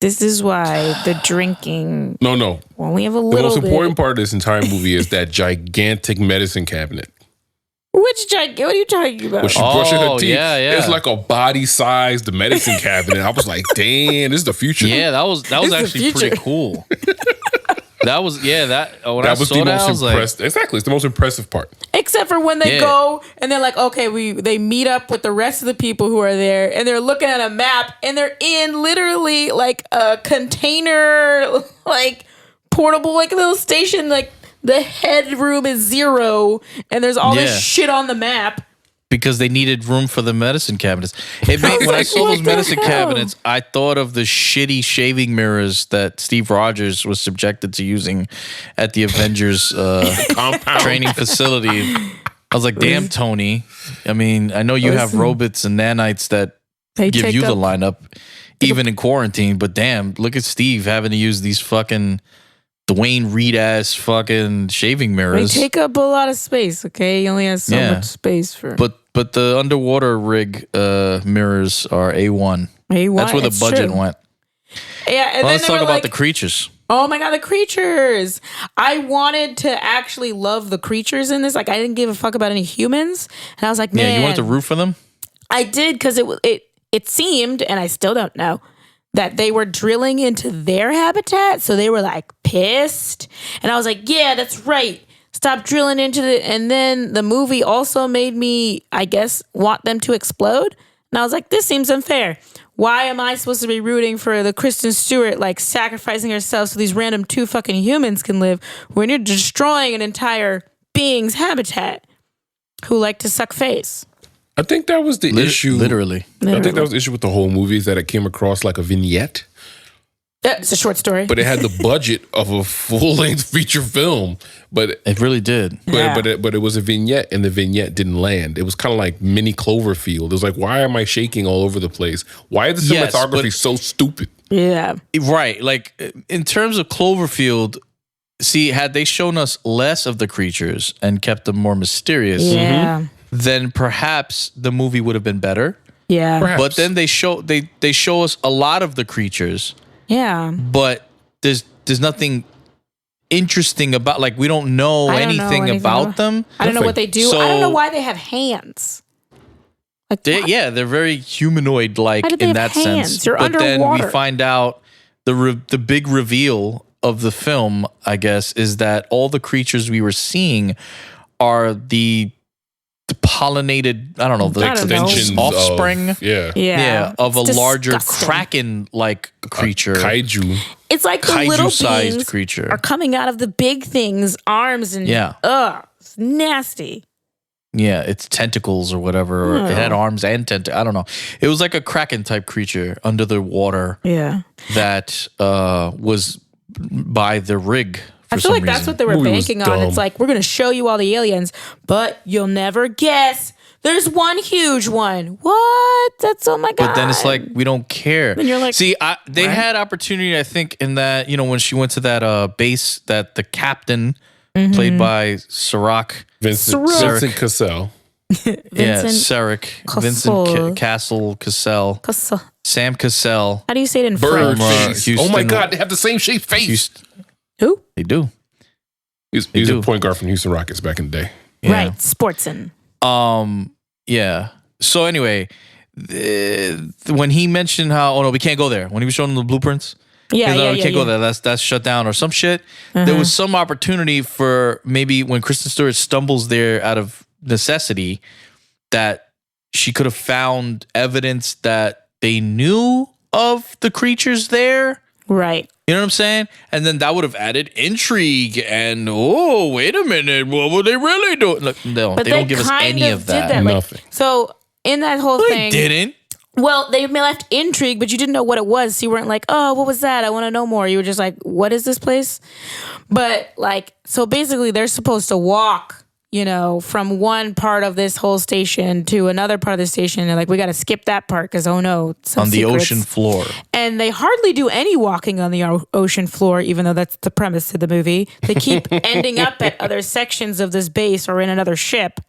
This is why the drinking. No. Only have a little bit. The most important bit. part of this entire movie is that gigantic medicine cabinet. What are you talking about? When she's brushing her teeth, yeah. it's like a body-sized medicine cabinet. I was like, damn, this is the future. Yeah, that was actually pretty cool. That was the most impressive. Exactly, it's the most impressive part. Except for when they go and they're like, okay, they meet up with the rest of the people who are there, and they're looking at a map, and they're in literally like a container, like portable, like a little station, like. The headroom is 0, and there's all this shit on the map. Because they needed room for the medicine cabinets. When I saw those medicine cabinets, I thought of the shitty shaving mirrors that Steve Rogers was subjected to using at the Avengers training facility. I was like, damn, Tony. I mean, I know you have robots and nanites that give you the lineup, even in quarantine, but damn, look at Steve having to use these fucking Dwayne Reed ass fucking shaving mirrors. They take up a lot of space. Okay, he only has so much space for. But the underwater rig mirrors are A1. A1. That's where the budget went. Yeah, and then let's talk about the creatures. Oh my God, the creatures! I wanted to actually love the creatures in this. Like I didn't give a fuck about any humans, and I was like, man, yeah, you wanted to root for them. I did because it seemed, and I still don't know, that they were drilling into their habitat, so they were like pissed. And I was like, yeah, that's right. Stop drilling into it. And then the movie also made me, I guess, want them to explode. And I was like, this seems unfair. Why am I supposed to be rooting for the Kristen Stewart, like sacrificing herself so these random 2 fucking humans can live when you're destroying an entire beings' habitat who like to suck face. I think that was the issue. Literally. I think that was the issue with the whole movie is that it came across like a vignette. It's a short story. But it had the budget of a full-length feature film. But it really did. But it was a vignette, and the vignette didn't land. It was kind of like mini Cloverfield. It was like, why am I shaking all over the place? Why is the cinematography so stupid? Yeah. Right. Like, in terms of Cloverfield, see, had they shown us less of the creatures and kept them more mysterious, then perhaps the movie would have been better. Yeah. Perhaps. But then they show us a lot of the creatures. Yeah. But there's nothing interesting about, like, we don't know anything about them. I don't know what they do. So, I don't know why they have hands. Like, they're very humanoid-like in that sense. You're but underwater. then we find out the big reveal of the film, I guess, is that all the creatures we were seeing are the pollinated, I don't know, the extensions offspring of of a larger disgusting. Kraken-like creature. Kaiju. It's like the little Kaiju-sized beings creature are coming out of the big thing's arms and it's nasty. Yeah, it's tentacles or whatever. Or it had arms and tentacles. I don't know. It was like a Kraken type creature under the water. Yeah, that was by the rig. I feel like that's what they were banking on. It's like, we're going to show you all the aliens, but you'll never guess. There's one huge one. What? That's, oh my God. But then it's like, we don't care. And you're like, see, they had opportunity, I think, in that, when she went to that base, that the captain, played by Vincent Cassell. Sarek. Vincent Cassell. Sam Cassell. How do you say it in Bird French? face. Oh my God, they have the same shape face. Who? They do. He's a point guard from Houston Rockets back in the day. Yeah. Right, Sportson. Yeah. So anyway, when he mentioned how, we can't go there. When he was showing them the blueprints. We can't go there. That's shut down or some shit. There was some opportunity for maybe when Kristen Stewart stumbles there out of necessity that she could have found evidence that they knew of the creatures there. Right. You know what I'm saying? And then that would have added intrigue and, wait a minute, what were they really doing? Look, no, they don't give us any of that. Nothing. So in that whole thing. They didn't. Well, they left intrigue, but you didn't know what it was. So you weren't like, oh, what was that? I want to know more. You were just like, what is this place? But so basically they're supposed to walk, from one part of this whole station to another part of the station. And they're like, we got to skip that part because, some on the secrets. ocean floor. And they hardly do any walking on the ocean floor, even though that's the premise of the movie. They keep ending up at other sections of this base or in another ship.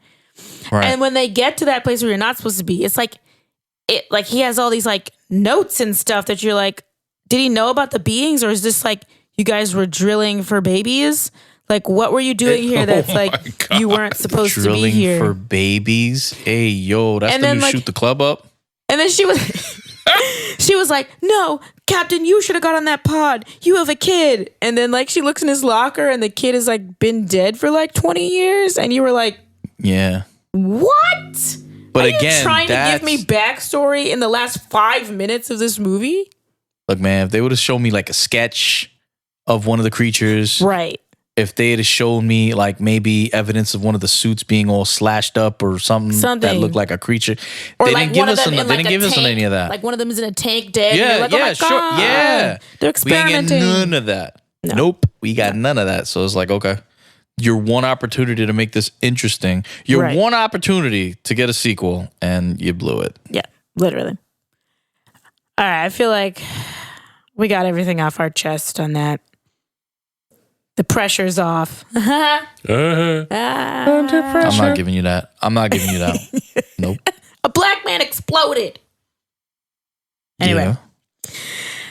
Right. And when they get to that place where you're not supposed to be, it's like, he has all these notes and stuff that you're like, did he know about the beings, or is this like you guys were drilling for babies? Like, what were you doing here that's you weren't supposed to be here? Drilling for babies? Hey, yo, that's the new shoot the club up? And then she was like, no, Captain, you should have got on that pod. You have a kid. And then she looks in his locker and the kid has been dead for 20 years. And you were like, yeah. What? But Are again, you trying to give me backstory in the last 5 minutes of this movie? Look, man, if they would have shown me a sketch of one of the creatures. Right. If they had shown me maybe evidence of one of the suits being all slashed up or something that looked like a creature, or they didn't give us they didn't give us any of that. Like one of them is in a tank dead. Yeah, and you're like, oh my God. Yeah. They're experimenting. We ain't get none of that. No. Nope, we got none of that. So it's like, okay, your one opportunity to make this interesting, your one opportunity to get a sequel, and you blew it. Yeah, literally. All right, I feel like we got everything off our chest on that. The pressure's off. I'm not giving you that. Nope. A black man exploded. Anyway. Yeah.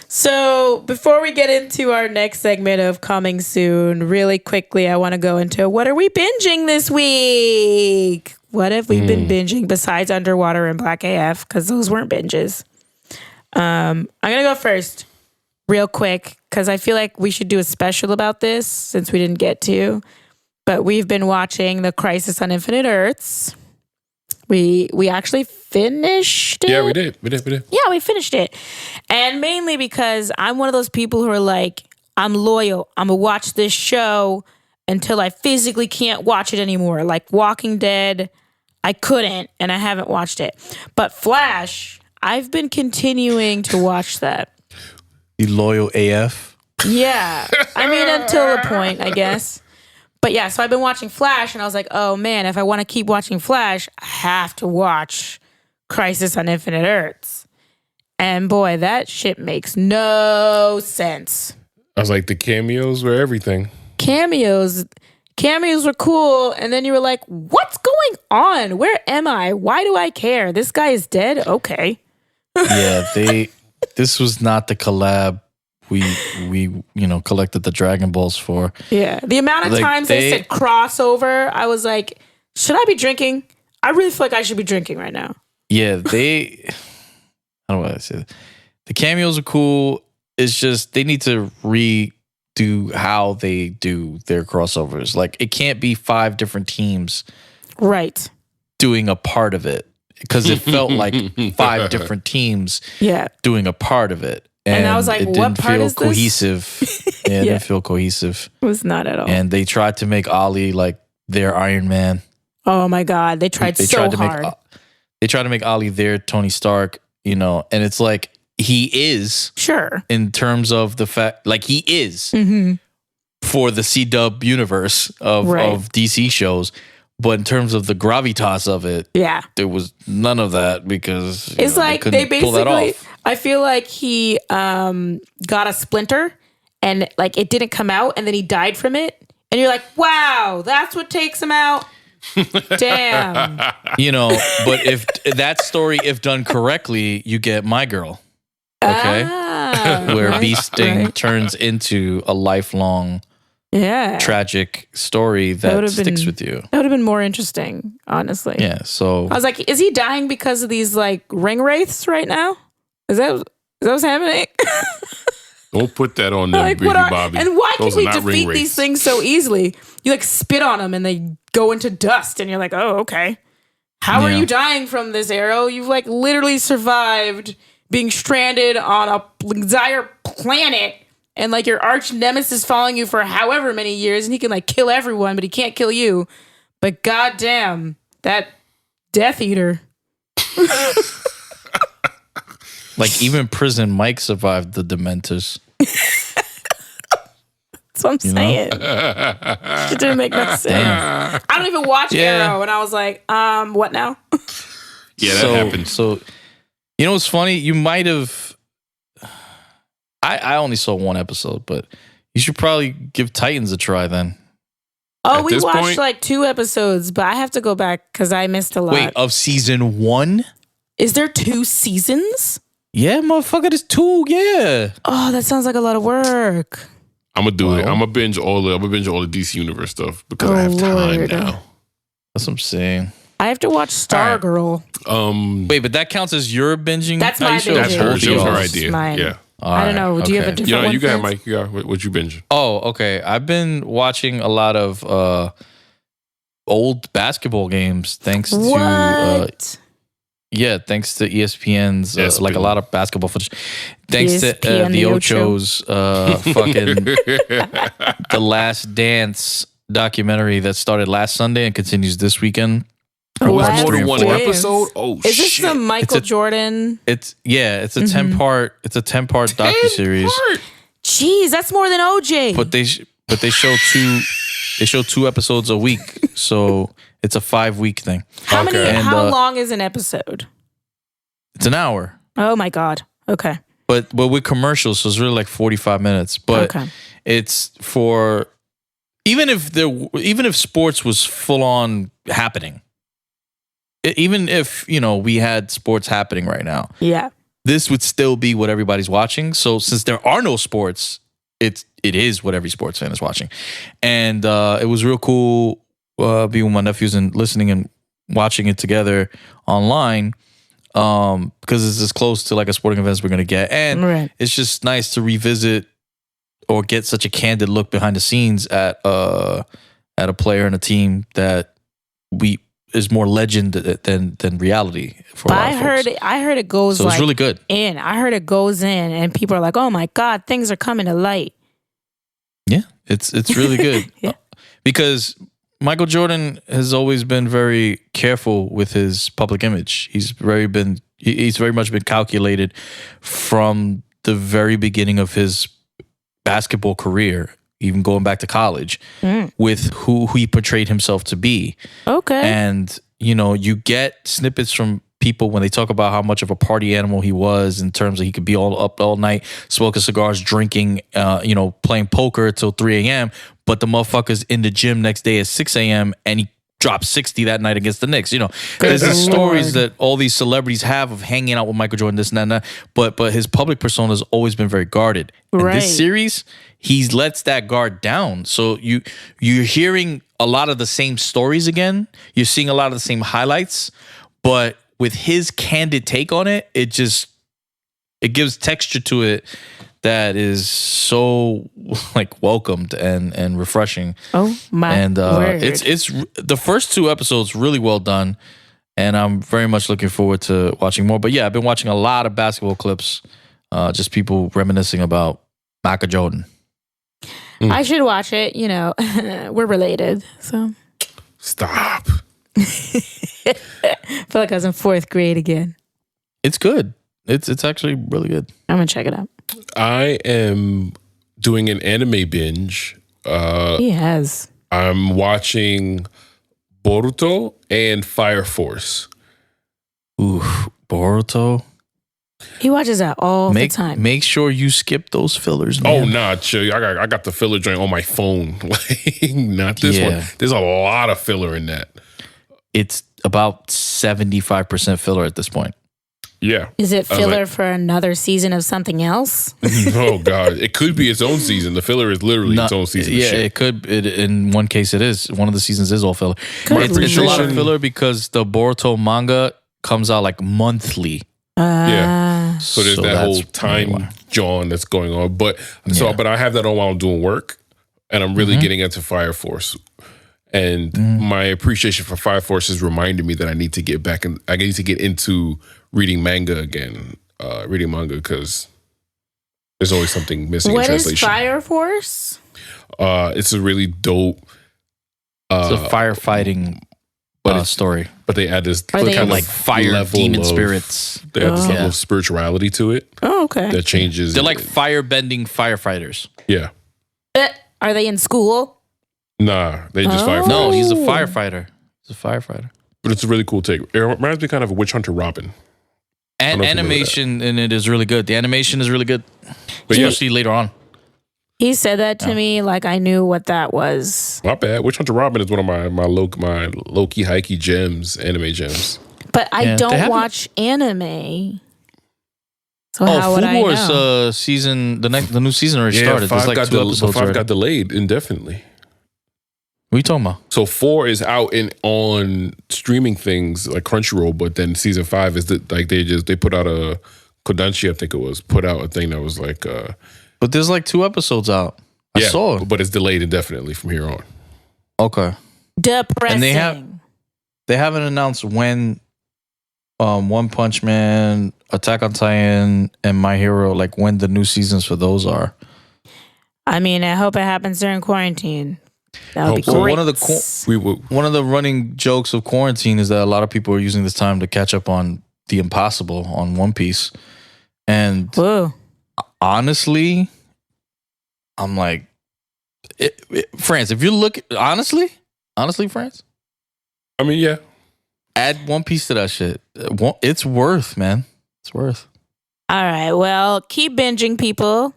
So before we get into our next segment of coming soon, really quickly, I want to go into what are we binging this week? What have we been binging besides Underwater and BlackAF? Because those weren't binges. I'm going to go first real quick because I feel like we should do a special about this since we didn't get to. But we've been watching The Crisis on Infinite Earths. We actually finished it. Yeah, we did. Yeah, we finished it. And mainly because I'm one of those people who are like, I'm loyal. I'm going to watch this show until I physically can't watch it anymore. Like Walking Dead, I couldn't, and I haven't watched it. But Flash, I've been continuing to watch that. You loyal AF? Yeah. I mean, until a point, I guess. But yeah, so I've been watching Flash, and I was like, oh man, if I want to keep watching Flash, I have to watch Crisis on Infinite Earths. And boy, that shit makes no sense. I was like, the cameos were everything. Cameos were cool, and then you were like, what's going on? Where am I? Why do I care? This guy is dead? Okay. Yeah, this was not the collab we collected the Dragon Balls for. Yeah. The amount of times they said crossover, I was like, should I be drinking? I really feel like I should be drinking right now. Yeah, how do I say that? The cameos are cool. It's just they need to redo how they do their crossovers. Like, it can't be 5 different teams right doing a part of it, because it felt like 5 different teams doing a part of it. And I was like, it didn't feel cohesive. Yeah, it didn't feel cohesive. It was not at all. And they tried to make Ollie like their Iron Man. Oh my God. They tried so hard. They tried to make Ollie their Tony Stark, and it's like, he is. Sure. In terms of the fact, like, he is for the C-Dub universe of DC shows. But in terms of the gravitas of it, there was none of that, because it's like they basically, I feel like he got a splinter and like it didn't come out, and then he died from it. And you're like, wow, that's what takes him out. Damn. But if that story, if done correctly, you get My Girl. Okay. Where Bee Sting turns into a lifelong tragic story that sticks with you. That would have been more interesting, honestly. Yeah. So I was like, is he dying because of these like ring wraiths right now? Is that what's happening? Don't put that on them, like, Bobby. And why can we defeat these things so easily? You like spit on them and they go into dust, and you're like, oh, okay. How are you dying from this, Arrow? You've like literally survived being stranded on a entire planet, and like your arch nemesis following you for however many years, and he can like kill everyone, but he can't kill you. But goddamn, that Death Eater. Like, even Prison Mike survived the Dementors. That's what I'm saying. It didn't make no sense. I don't even watch Arrow, and I was like, what now? Yeah, that happened. So, what's funny? You might have. I only saw one episode, but you should probably give Titans a try then. Oh, we watched like 2 episodes, but I have to go back because I missed a lot. Wait, of season 1? Is there 2 seasons? Yeah, motherfucker, there's 2. Yeah. Oh, that sounds like a lot of work. I'm gonna do it. I'm gonna binge all the DC Universe stuff because I have time now. That's what I'm saying. I have to watch Stargirl. Wait, but that counts as your binging? That's my binging. That's her. That was her idea. Yeah. I don't know. Do you have a different one? You got Mike. You got what you binging? Oh, okay. I've been watching a lot of old basketball games thanks to thanks to ESPN's like a lot of basketball footage. Thanks to the Ocho's fucking The Last Dance documentary that started last Sunday and continues this weekend. It was more than 1 episode. Oh, is this some Michael Jordan? It's a 10-part. It's a 10-part docuseries. Jeez, that's more than OJ. But they show 2. They show 2 episodes a week, so it's a 5-week thing. How long is an episode? It's an hour. Oh my God. Okay. But with commercials, so it's really like 45 minutes. But it's for even if sports was full on happening. Even if, we had sports happening right now. Yeah. This would still be what everybody's watching. So since there are no sports, it is what every sports fan is watching. And it was real cool being with my nephews and listening and watching it together online because it's as close to like a sporting event as we're going to get. And it's just nice to revisit or get such a candid look behind the scenes at a player and a team that is more legend than reality for a lot of folks. I heard it goes it's really good. I heard it goes in and people are like, oh my God, things are coming to light. Yeah, it's really good. because Michael Jordan has always been very careful with his public image. He's very much been calculated from the very beginning of his basketball career, even going back to college, with who he portrayed himself to be. Okay. And, you get snippets from people when they talk about how much of a party animal he was, in terms of he could be all up all night, smoking cigars, drinking, playing poker till 3 a.m., but the motherfucker's in the gym next day at 6 a.m. and he dropped 60 that night against the Knicks. There's the stories that all these celebrities have of hanging out with Michael Jordan, this and that, but his public persona has always been very guarded. In this series, he lets that guard down. So you're hearing a lot of the same stories again. You're seeing a lot of the same highlights, but with his candid take on it, it gives texture to it that is so welcomed and refreshing. Oh my! And word. It's the first 2 episodes really well done, and I'm very much looking forward to watching more. But yeah, I've been watching a lot of basketball clips, just people reminiscing about Michael Jordan. I should watch it. We're related, so stop. I feel like I was in 4th grade again. It's good. It's actually really good. I'm gonna check it out. I am doing an anime binge. He has. I'm watching Boruto and Fire Force. Ooh, Boruto. He watches that all the time. Make sure you skip those fillers, man. Oh, nah, chill. I got the filler joint on my phone. Not this one. There's a lot of filler in that. It's about 75% filler at this point. Yeah. Is it filler for another season of something else? Oh, God. It could be its own season. The filler is literally its own season. Yeah, it could. In one case, it is. One of the seasons is all filler. It's a lot of filler because the Boruto manga comes out monthly. Yeah. So there's that whole time John that's going on. But I have that on while I'm doing work, and I'm really getting into Fire Force. And my appreciation for Fire Force is reminding me that I need to get back and I need to get into reading manga again, reading manga, because there's always something missing in translation. What is Fire Force? It's a really dope. It's a firefighting story, but they add this kind of fire demon spirits. They add this level of spirituality to it. Oh, okay. That changes. They're like firebending firefighters. Yeah. Are they in school? Nah, they just firefighters. No, he's a firefighter. But it's a really cool take. It reminds me kind of a Witch Hunter Robin. And animation in it is really good. The animation is really good, especially later on. He said that to me like I knew what that was. Not bad. Witch Hunter Robin is one of my low-key, high-key gems, anime gems. But I don't watch anime. So how would I Food Wars season, the new season already started. There's 2 episodes. 5 got delayed indefinitely. What are you talking about? So 4 is out on streaming things like Crunchyroll, but then season 5 is they put out a Kodansha, I think it was, put out a thing that was like. But there's 2 episodes out. I saw it, but it's delayed indefinitely from here on. Okay. Depressing. And they haven't announced when One Punch Man, Attack on Titan, and My Hero, when the new seasons for those are. I mean, I hope it happens during quarantine. That would be great. One of the running jokes of quarantine is that a lot of people are using this time to catch up on The Impossible on One Piece. And honestly, I'm like, France, if you look, honestly, France? I mean, yeah. Add One Piece to that shit. It's worth, man. It's worth. All right. Well, keep binging, people.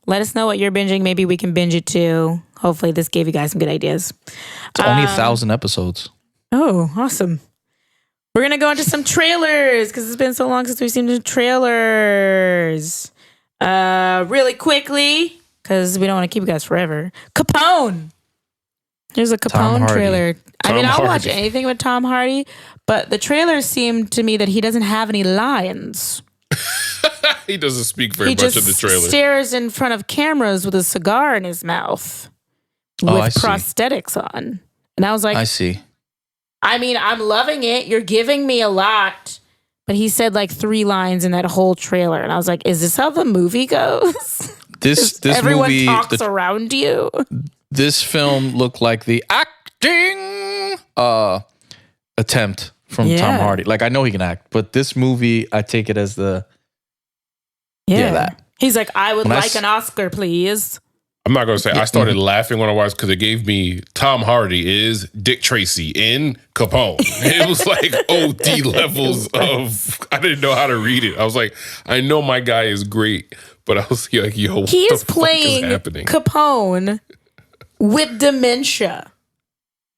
Let us know what you're binging. Maybe we can binge it too. Hopefully this gave you guys some good ideas. It's only 1,000 episodes. Oh, awesome. We're going to go into some trailers because it's been so long since we've seen the trailers. Really quickly, because we don't want to keep you guys forever. Capone. There's a Capone trailer. I'll watch anything with Tom Hardy, but the trailer seemed to me that he doesn't have any lines. He doesn't speak very much in the trailer. He stares in front of cameras with a cigar in his mouth with prosthetics on. And I was like, I see. I mean, I'm loving it. You're giving me a lot. But he said 3 lines in that whole trailer. And I was like, is this how the movie goes? This everyone movie, talks around you. this film looked like the acting attempt from Tom Hardy. Like, I know he can act, but this movie, I take it as that. He's like, I would like an Oscar, please. I'm not going to say I started laughing when I watched because it gave me Tom Hardy is Dick Tracy in Capone. It was like OD levels of, I didn't know how to read it. I was like, I know my guy is great, but I was like, yo, what he is the playing fuck is happening? Capone with dementia.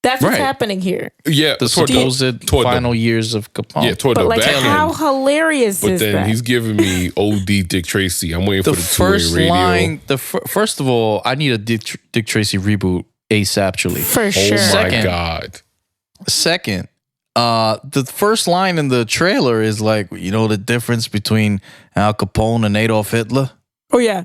That's what's happening here. Yeah, the supposed final years of Capone. Yeah, toward but the like, back how end. hilarious But is then that? he's giving me OD Dick Tracy. I'm waiting for the first two-way radio. line. First of all, I need a Dick Tracy reboot ASAP. Actually, For sure. Oh my God. Second, the first line in the trailer is like, you know, the difference between Al Capone and Adolf Hitler. Oh yeah,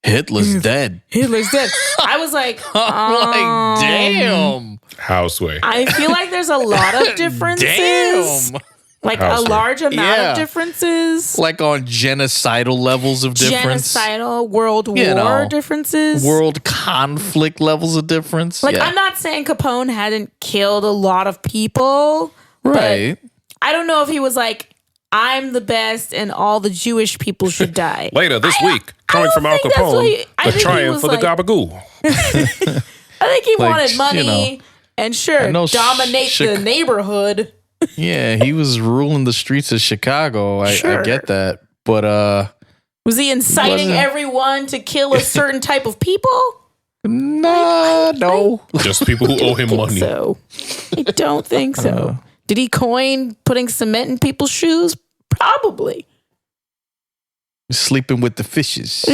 Hitler's dead. Hitler's dead. I was like, I'm like, damn. Houseway. I feel like there's a lot of differences. Damn. Like Houseway. a large amount of differences. Like on genocidal levels of difference. Genocidal, world war know, differences. World conflict levels of difference. Like, I'm not saying Capone hadn't killed a lot of people. Right. But I don't know if he was like, I'm the best and all the Jewish people should die. Later this week, coming from Al think that's what Capone, I the think he triumph was for the like- gabagool. I think he Like, wanted money you know, and sure, know dominate the neighborhood. Yeah, he was ruling the streets of Chicago. I get that. But Was he inciting everyone to kill a certain type of people? no. Just people who owe him think money. So. I don't think so. Did he coin putting cement in people's shoes? Probably. Sleeping with the fishes.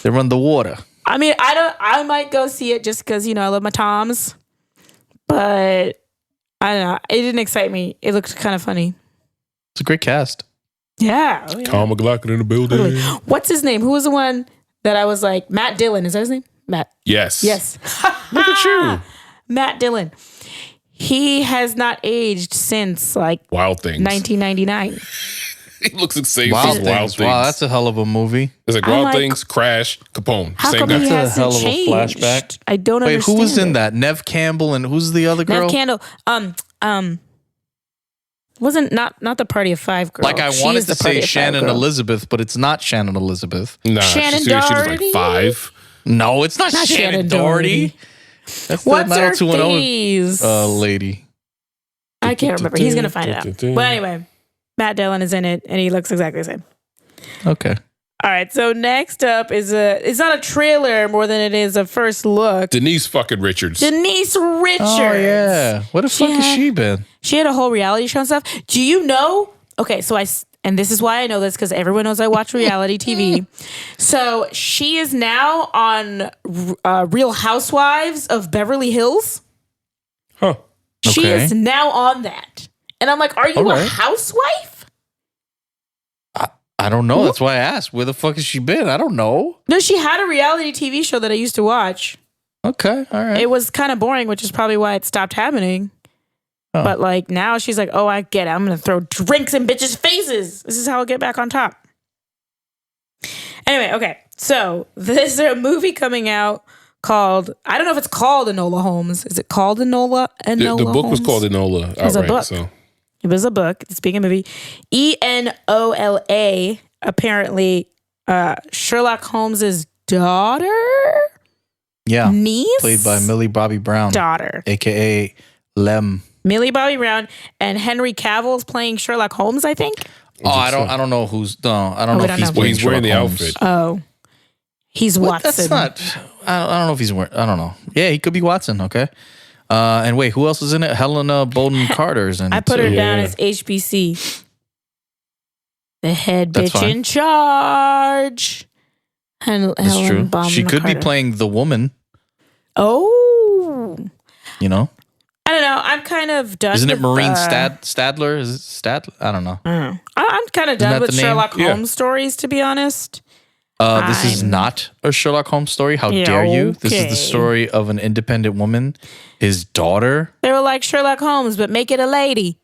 They're underwater. I mean, I might go see it just because, you know, I love my Toms. But I don't know. It didn't excite me. It looked kind of funny. It's a great cast. Yeah. Oh, yeah. Tom McLaughlin in the building. Totally. What's his name? Who was the one that I was like, Matt Dillon? Is that his name? Matt. Yes. Yes. Look at you. Matt Dillon. He has not aged since like Wild Things. 1999. He looks insane. Wild Wild Things. Things. Wow, that's a hell of a movie. It's like I'm Wild like, Things, Crash, Capone. How Same come guy. he That's a hasn't hell of a changed? flashback. I don't Wait, understand. who was in it. that? Nev Campbell and who's the other girl? Nev Candle. Wasn't not the Party of Five girl. Like I She wanted is to the Party say of Five Shannon girl. Elizabeth, but it's not Shannon Elizabeth. Nah, Shannon she was like Doherty? 5. No, it's not, Not Shannon Shannon Doherty. Doherty. That's What's the her 90210 face? lady. I can't remember. He's gonna find it out. But anyway, Matt Dillon is in it, and he looks exactly the same. Okay. All right. So next up is it's not a trailer more than it is a first look. Denise fucking Richards. Denise Richards. Oh yeah. What the fuck has she been? She had a whole reality show and stuff. Do you know? Okay, so and this is why I know this because everyone knows I watch reality TV. So she is now on Real Housewives of Beverly Hills. Huh. She Okay. is now on that. And I'm like, are you a housewife? I don't know. That's why I asked. Where the fuck has she been? I don't know. No, she had a reality TV show that I used to watch. Okay. All right. It was kind of boring, which is probably why it stopped happening. Oh. But like now she's like, oh, I get it. I'm going to throw drinks in bitches' faces. This is how I'll get back on top. Anyway, okay. So there's a movie coming out called, I don't know if it's called Enola Holmes. Is it called Enola The book was Holmes? called Enola was a outright. book. So It was a book. It's being a movie. Enola, apparently Sherlock Holmes's daughter? yeah. Niece? Played by Millie Bobby Brown, Daughter. aka Lem. Millie Bobby Brown and Henry Cavill's playing Sherlock Holmes, I think. Oh, I don't know who's. No, I don't know we if don't he's know. well, he's playing wearing the Sherlock Holmes. outfit. Oh. He's What? Watson. That's not. I don't know if he's wearing. I don't know. Yeah, he could be Watson. Okay. And wait, who else is in it? Helena Bonham Carter is in it. I put her too. down Yeah. as HBC. The head That's bitch fine. in charge. That's true. She could be playing the woman. Oh. You know, I don't know. I'm kind of done isn't it with, Maureen Stadler? Is it Stadler? I don't know. I'm kind of that done with the name? Sherlock Yeah. Holmes stories, to be honest. This is I'm- not a Sherlock Holmes story. How Yeah, dare you? This is okay. the story of an independent woman, his daughter. They were like Sherlock Holmes, but make it a lady.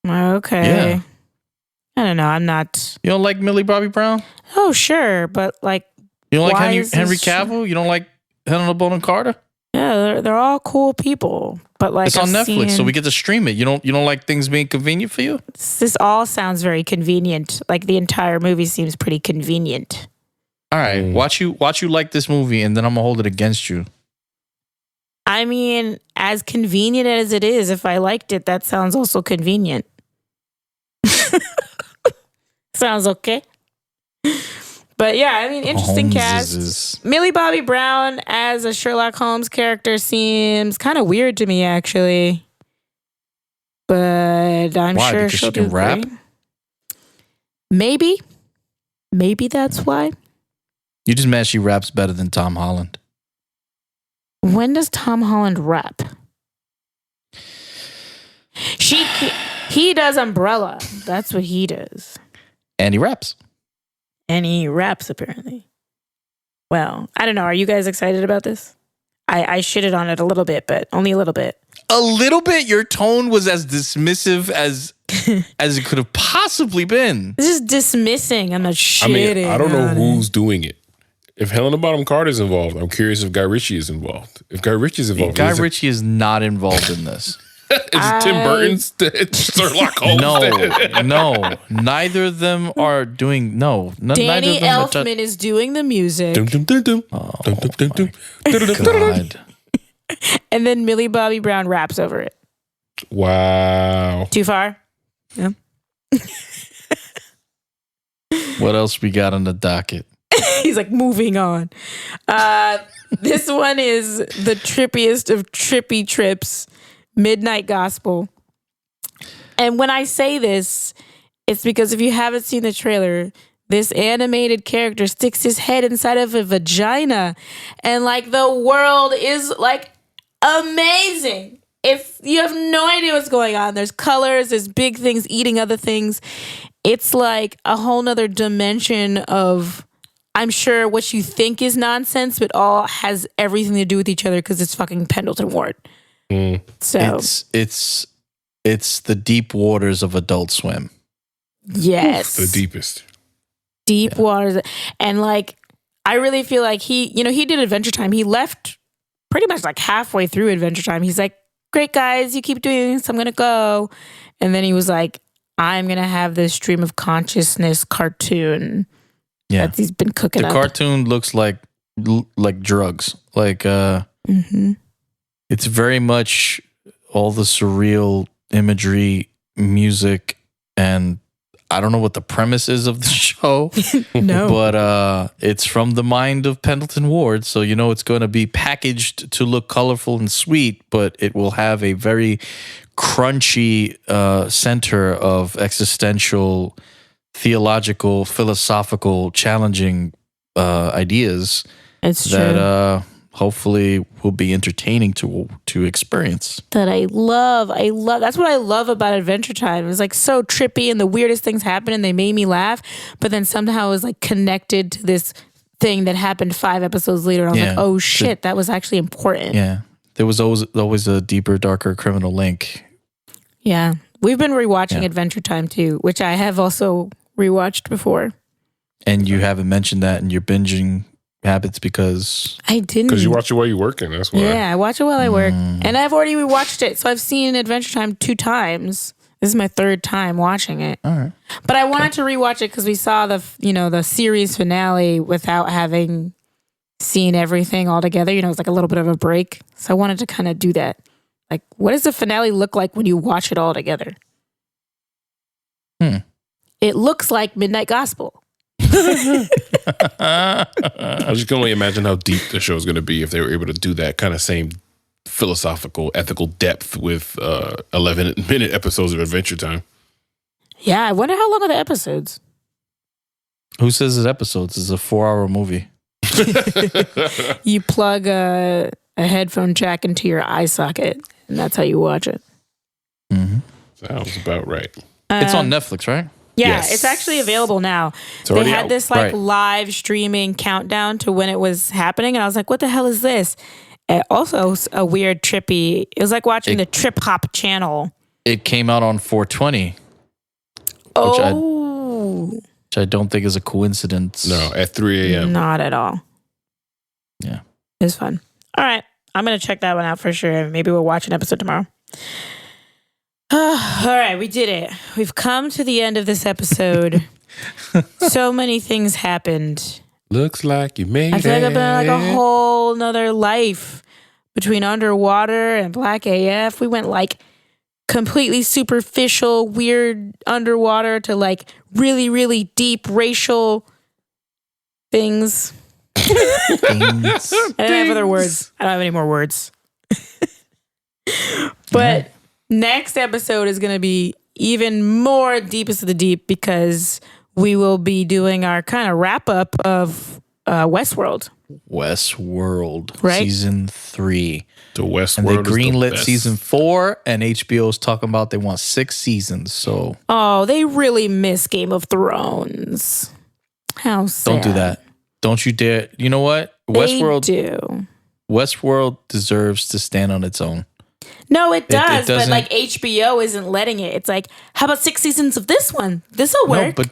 Okay. Yeah. I don't know. I'm not. You don't like Millie Bobby Brown? Oh, sure. But like, You don't like Why Henry is this Cavill? You don't like Helena Bonham Carter? Yeah, they're all cool people. But like it's on Netflix, so we get to stream it. You don't like things being convenient for you? This all sounds very convenient. Like the entire movie seems pretty convenient. All right, watch you like this movie, and then I'm gonna hold it against you. I mean, as convenient as it is, if I liked it, that sounds also convenient. Sounds okay. But yeah, I mean, interesting cast. Millie Bobby Brown as a Sherlock Holmes character seems kind of weird to me, actually. But I'm sure she'll do rap. Maybe that's why. You just mad she raps better than Tom Holland. When does Tom Holland rap? He does Umbrella. That's what he does. And he raps. And he raps, apparently. Well, I don't know. Are you guys excited about this? I shitted on it a little bit, but only a little bit. A little bit? Your tone was as dismissive as it could have possibly been. This is dismissing. I'm not shitting. I mean, I don't know who's doing it. If Helena Bonham Carter is involved, I'm curious if Guy Ritchie is involved. If Guy Ritchie is involved, Guy Ritchie is not involved in this. Is Tim Burton's Sherlock Holmes? No. Neither of them are doing. No. Danny Elfman is doing the music. God. And then Millie Bobby Brown raps over it. Wow. Too far? Yeah. What else we got on the docket? He's like, moving on. This one is the trippiest of trippy trips. Midnight Gospel. And when I say this, it's because if you haven't seen the trailer, this animated character sticks his head inside of a vagina, and like the world is like amazing. If you have no idea what's going on, there's colors, there's big things eating other things. It's like a whole nother dimension of, I'm sure, what you think is nonsense, but all has everything to do with each other because it's fucking Pendleton Ward. So it's the deep waters of Adult Swim. Yes. The deepest. Deep waters. And like, I really feel like he did Adventure Time. He left pretty much like halfway through Adventure Time. He's like, great guys, you keep doing this, I'm going to go. And then he was like, I'm going to have this stream of consciousness cartoon that he's been cooking up. The cartoon looks like drugs. Like, it's very much all the surreal imagery, music, and I don't know what the premise is of the show. No. But it's from the mind of Pendleton Ward, so you know it's going to be packaged to look colorful and sweet, but it will have a very crunchy center of existential, theological, philosophical, challenging ideas that hopefully will be entertaining to experience. That I love. That's what I love about Adventure Time. It was like so trippy and the weirdest things happened and they made me laugh, but then somehow it was like connected to this thing that happened 5 episodes later. And I was like, oh shit, that was actually important. Yeah. There was always a deeper, darker criminal link. Yeah. We've been rewatching Adventure Time too, which I have also rewatched before. And you haven't mentioned that in your binging habits because I didn't. Because you watch it while you're working. That's why. Yeah, I watch it while I work, and I've already rewatched it. So I've seen Adventure Time 2 times. This is my 3rd time watching it. All right, but I wanted to rewatch it because we saw the series finale without having seen everything all together. It was like a little bit of a break, so I wanted to kind of do that. Like, what does the finale look like when you watch it all together? It looks like Midnight Gospel. I just can only imagine how deep the show is going to be if they were able to do that kind of same philosophical, ethical depth with 11-minute episodes of Adventure Time. Yeah, I wonder how long are the episodes? Who says it's episodes? It's a 4-hour movie. You plug a headphone jack into your eye socket, and that's how you watch it. Sounds about right. It's on Netflix, right? Yeah, Yes. It's actually available now. They had out. this live streaming countdown to when it was happening, and I was like, what the hell is this? Also a weird trippy, it was like watching the Trip Hop channel. It came out on 4/20. Which I don't think is a coincidence. No, at 3 a.m. Not at all. Yeah. It was fun. All right. I'm going to check that one out for sure. Maybe we'll watch an episode tomorrow. All right. We did it. We've come to the end of this episode. So many things happened. Looks like you made it. I feel like I've been like a whole nother life between Underwater and BlackAF. We went like completely superficial, weird Underwater to like really, really deep racial things. I don't have other words. I don't have any more words. But next episode is going to be even more deepest of the deep because we will be doing our kind of wrap up of Westworld. Right? Season 3. The Westworld. And they greenlit season 4, and HBO's talking about they want 6 seasons. So they really miss Game of Thrones. How sad. Don't do that. Don't you dare. You know what? Westworld deserves to stand on its own. No, it does, but like HBO isn't letting it. It's like, how about 6 seasons of this one? This'll work. No, but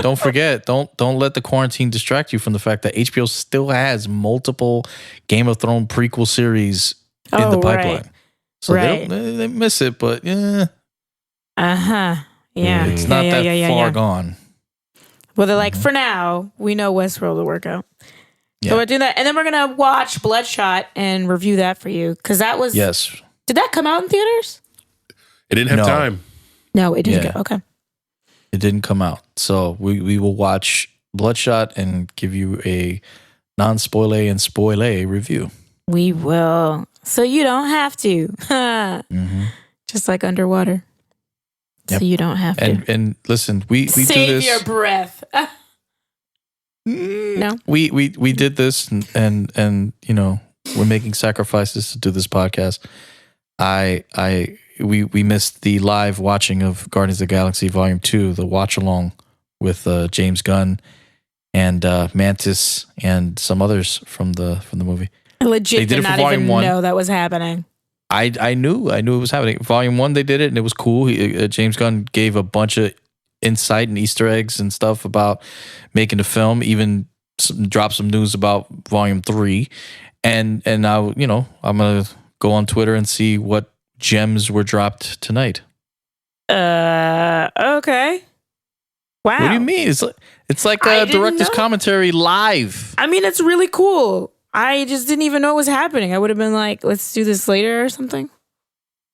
don't forget. Don't let the quarantine distract you from the fact that HBO still has multiple Game of Thrones prequel series in the pipeline. Right. So they miss it, but yeah. Yeah. It's not that far gone. Well, they're like, for now, we know Westworld will work out. Yeah. So we're doing that. And then we're going to watch Bloodshot and review that for you. Because that was... Yes. Did that come out in theaters? It didn't have time. No, it didn't go. Okay. It didn't come out. So we will watch Bloodshot and give you a non-spoiler and spoiler review. We will. So you don't have to. Just like Underwater. Yep. So you don't have to. And listen, we do this. Save your breath. No. We did this and you know, we're making sacrifices to do this podcast. We missed the live watching of Guardians of the Galaxy Volume 2, the watch along with James Gunn and Mantis and some others from the movie. I legit did not even know that was happening. I knew it was happening. Volume 1 they did it and it was cool. James Gunn gave a bunch of insight and Easter eggs and stuff about making the film, even dropped some news about Volume 3. And now, you know, I'm going to go on Twitter and see what gems were dropped tonight. Okay. Wow. What do you mean? It's like a director's commentary live. I mean, it's really cool. I just didn't even know it was happening. I would have been like, let's do this later or something.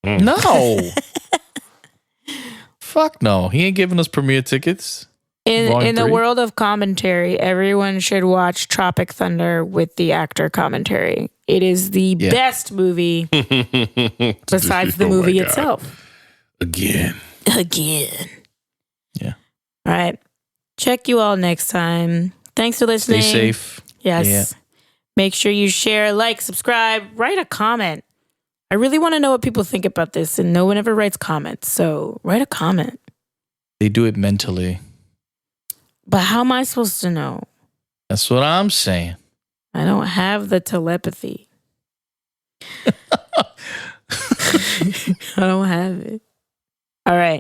No. Fuck no. He ain't giving us premiere tickets. In the world of commentary, everyone should watch Tropic Thunder with the actor commentary. It is the best movie besides the movie itself. Again. Yeah. All right. Check you all next time. Thanks for listening. Stay safe. Yes. Yeah. Make sure you share, like, subscribe, write a comment. I really want to know what people think about this, and no one ever writes comments, so write a comment. They do it mentally. But how am I supposed to know? That's what I'm saying. I don't have the telepathy. I don't have it. All right.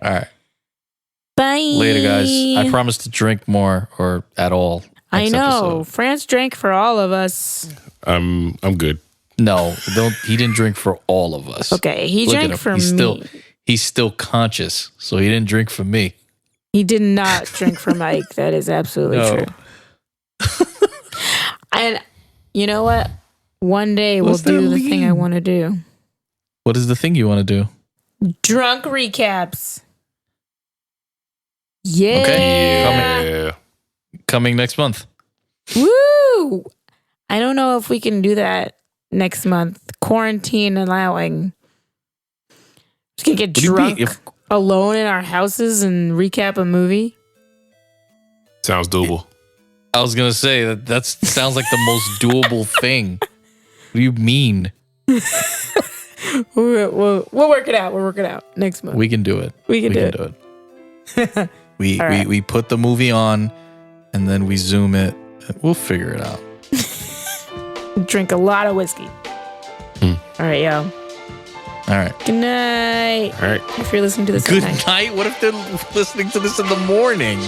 Bye. Later, guys. I promise to drink more or at all. I know. France drank for all of us. I'm good. No, he didn't drink for all of us. Okay, he drank for me. He's still conscious, so he didn't drink for me. He did not drink for Mike. That is absolutely true. And you know what? One day we'll do the thing I want to do. What is the thing you want to do? Drunk recaps. Yeah. Okay. Coming next month. Woo! I don't know if we can do that next month. Quarantine allowing. Just gonna get drunk alone in our houses and recap a movie. Sounds doable. I was gonna say that sounds like the most doable thing. What do you mean? We'll work it out. We'll work it out next month. We can do it. We can do it. We put the movie on and then we zoom it. We'll figure it out. Drink a lot of whiskey. All right, yo. All right. Good night. All right. If you're listening to this Good night. What if they're listening to this in the morning?